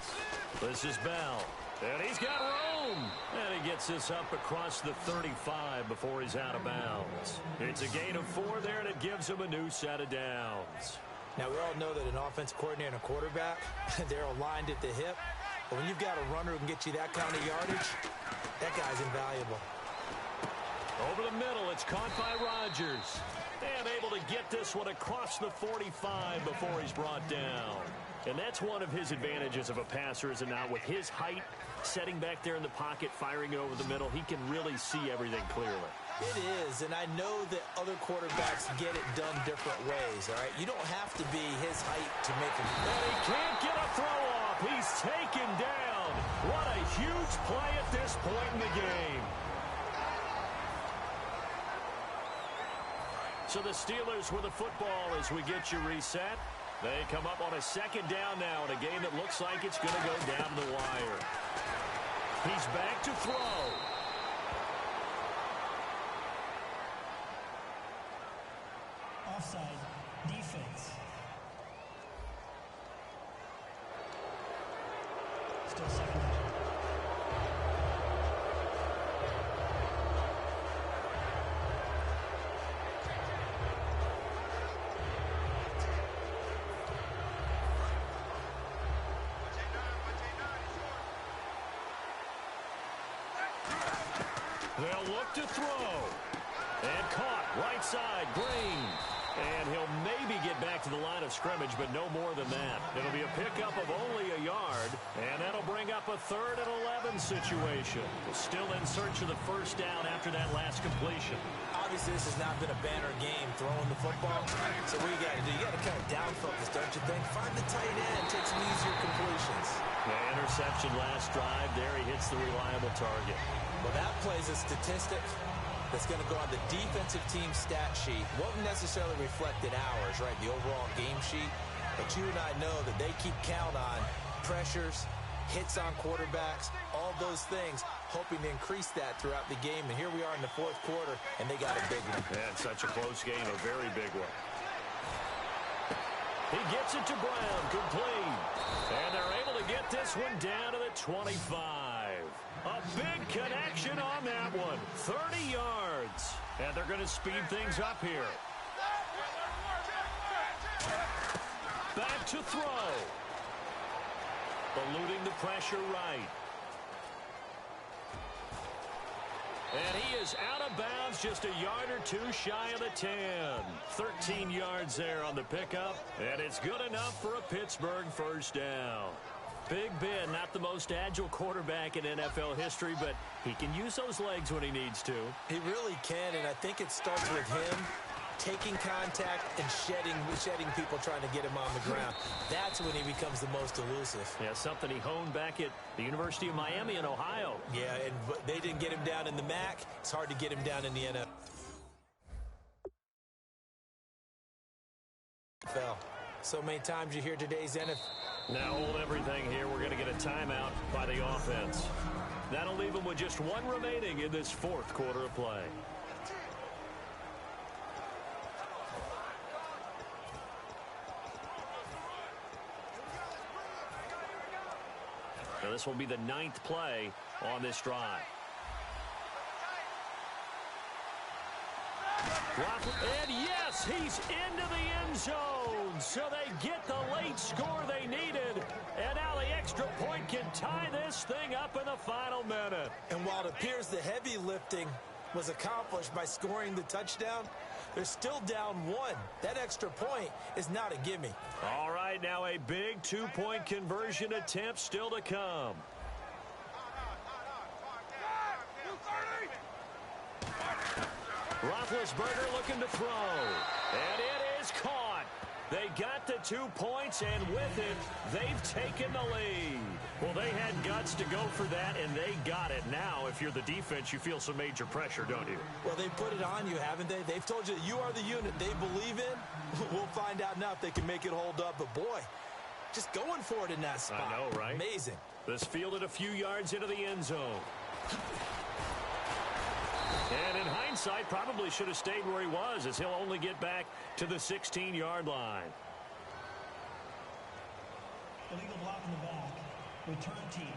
This is Bell. And he's got room. And he gets this up across the 35 before he's out of bounds. It's a gain of 4 there, and it gives him a new set of downs. Now, we all know that an offensive coordinator and a quarterback, they're aligned at the hip. But when you've got a runner who can get you that kind of yardage, that guy's invaluable. Over the middle, it's caught by Rodgers. And able to get this one across the 45 before he's brought down. And that's one of his advantages of a passer, is it not? With his height, setting back there in the pocket, firing it over the middle, he can really see everything clearly. It is, and I know that other quarterbacks get it done different ways, all right? You don't have to be his height to make him. And he can't get a throw off. He's taken down. What a huge play at this point in the game. So the Steelers with the football as we get you reset. They come up on a second down now in a game that looks like it's going to go down the wire. He's back to throw. Offside. Defense. Still second down. They'll look to throw. And caught right side, Green. And he'll maybe get back to the line of scrimmage, but no more than that. It'll be a pickup of only a yard, and that'll bring up a 3rd and 11 situation. Still in search of the first down after that last completion. Obviously, this has not been a banner game throwing the football. So what you got to do, you got to kind of down focus, don't you think? Find the tight end, take some easier completions. The interception last drive. There he hits the reliable target. Well, that plays a statistic that's going to go on the defensive team stat sheet. Won't necessarily reflect in ours, right, the overall game sheet. But you and I know that they keep count on pressures, hits on quarterbacks, all those things, hoping to increase that throughout the game. And here we are in the fourth quarter, and they got a big one. And such a close game, a very big one. He gets it to Brown, complete. And they're able to get this one down to the 25. A big connection on that one. 30 yards. And they're going to speed things up here. Back to throw. Eluding the pressure right. And he is out of bounds, just a yard or two shy of the 10. 13 yards there on the pickup. And it's good enough for a Pittsburgh first down. Big Ben, not the most agile quarterback in NFL history, but he can use those legs when he needs to. He really can, and I think it starts with him taking contact and shedding people trying to get him on the ground. That's when he becomes the most elusive. Yeah, something he honed back at the University of Miami in Ohio. Yeah, and they didn't get him down in the MAC. It's hard to get him down in the NFL. So many times you hear today's NFL. Now hold everything here. We're going to get a timeout by the offense. That'll leave them with just one remaining in this fourth quarter of play. Now this will be the 9th play on this drive. And yes, he's into the end zone. So they get the late score they needed. And now the extra point can tie this thing up in the final minute. And while it appears the heavy lifting was accomplished by scoring the touchdown, they're still down 1. That extra point is not a gimme. All right, now a big 2-point conversion attempt still to come. Roethlisberger looking to throw. And it is caught. They got the 2 points, and with it, they've taken the lead. Well, they had guts to go for that, and they got it. Now, if you're the defense, you feel some major pressure, don't you? Well, they put it on you, haven't they? They've told you you are the unit they believe in. We'll find out now if they can make it hold up. But, boy, just going for it in that spot. I know, right? Amazing. This fielded a few yards into the end zone. And in hindsight, probably should have stayed where he was, as he'll only get back to the 16-yard line. Illegal block in the back. Return team.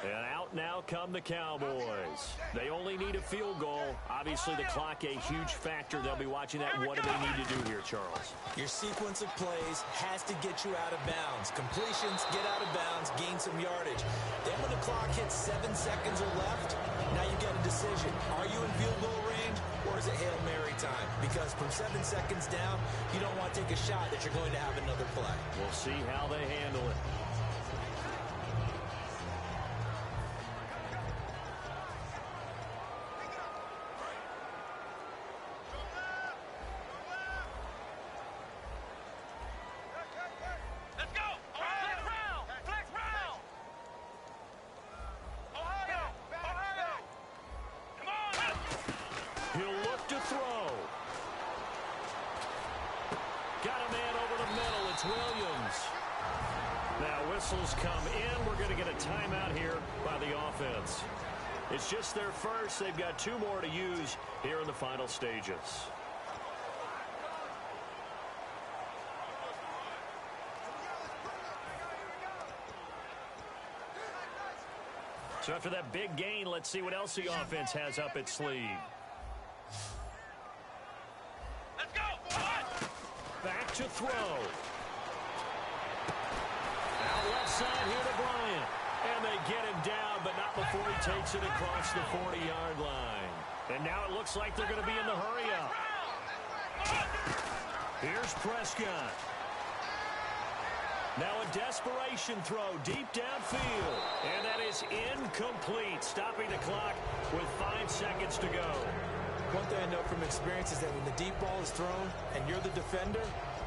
And out now come the Cowboys. They only need a field goal. Obviously, the clock a huge factor. They'll be watching that. What do they need to do here, Charles? Your sequence of plays has to get you out of bounds. Completions, get out of bounds, gain some yardage. Then when the clock hits 7 seconds or left, now you get a decision. Are you in field goal range, or is it Hail Mary time? Because from 7 seconds down, you don't want to take a shot that you're going to have another play. We'll see how they handle it. He'll look to throw. Got a man over the middle. It's Williams. Now whistles come in. We're going to get a timeout here by the offense. It's just their first. They've got 2 more to use here in the final stages. So after that big gain, let's see what else the offense has up its sleeve. Let's go! Back to throw. Out left side here to Bryant. And they get him down, but not before he takes it across the 40-yard line. And now it looks like they're going to be in the hurry-up. Here's Prescott. Now a desperation throw deep downfield. And that is incomplete, stopping the clock with 5 seconds to go. One thing I know from experience is that when the deep ball is thrown and you're the defender,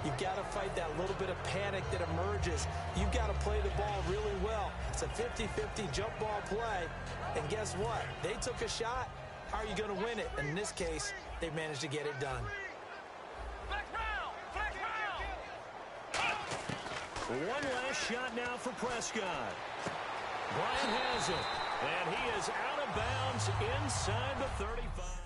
you've got to fight that little bit of panic that emerges. You've got to play the ball really well. It's a 50-50 jump ball play. And guess what? They took a shot. How are you going to win it? And in this case, they managed to get it done. One last shot now for Prescott. Bryant has it. And he is out of bounds inside the 35.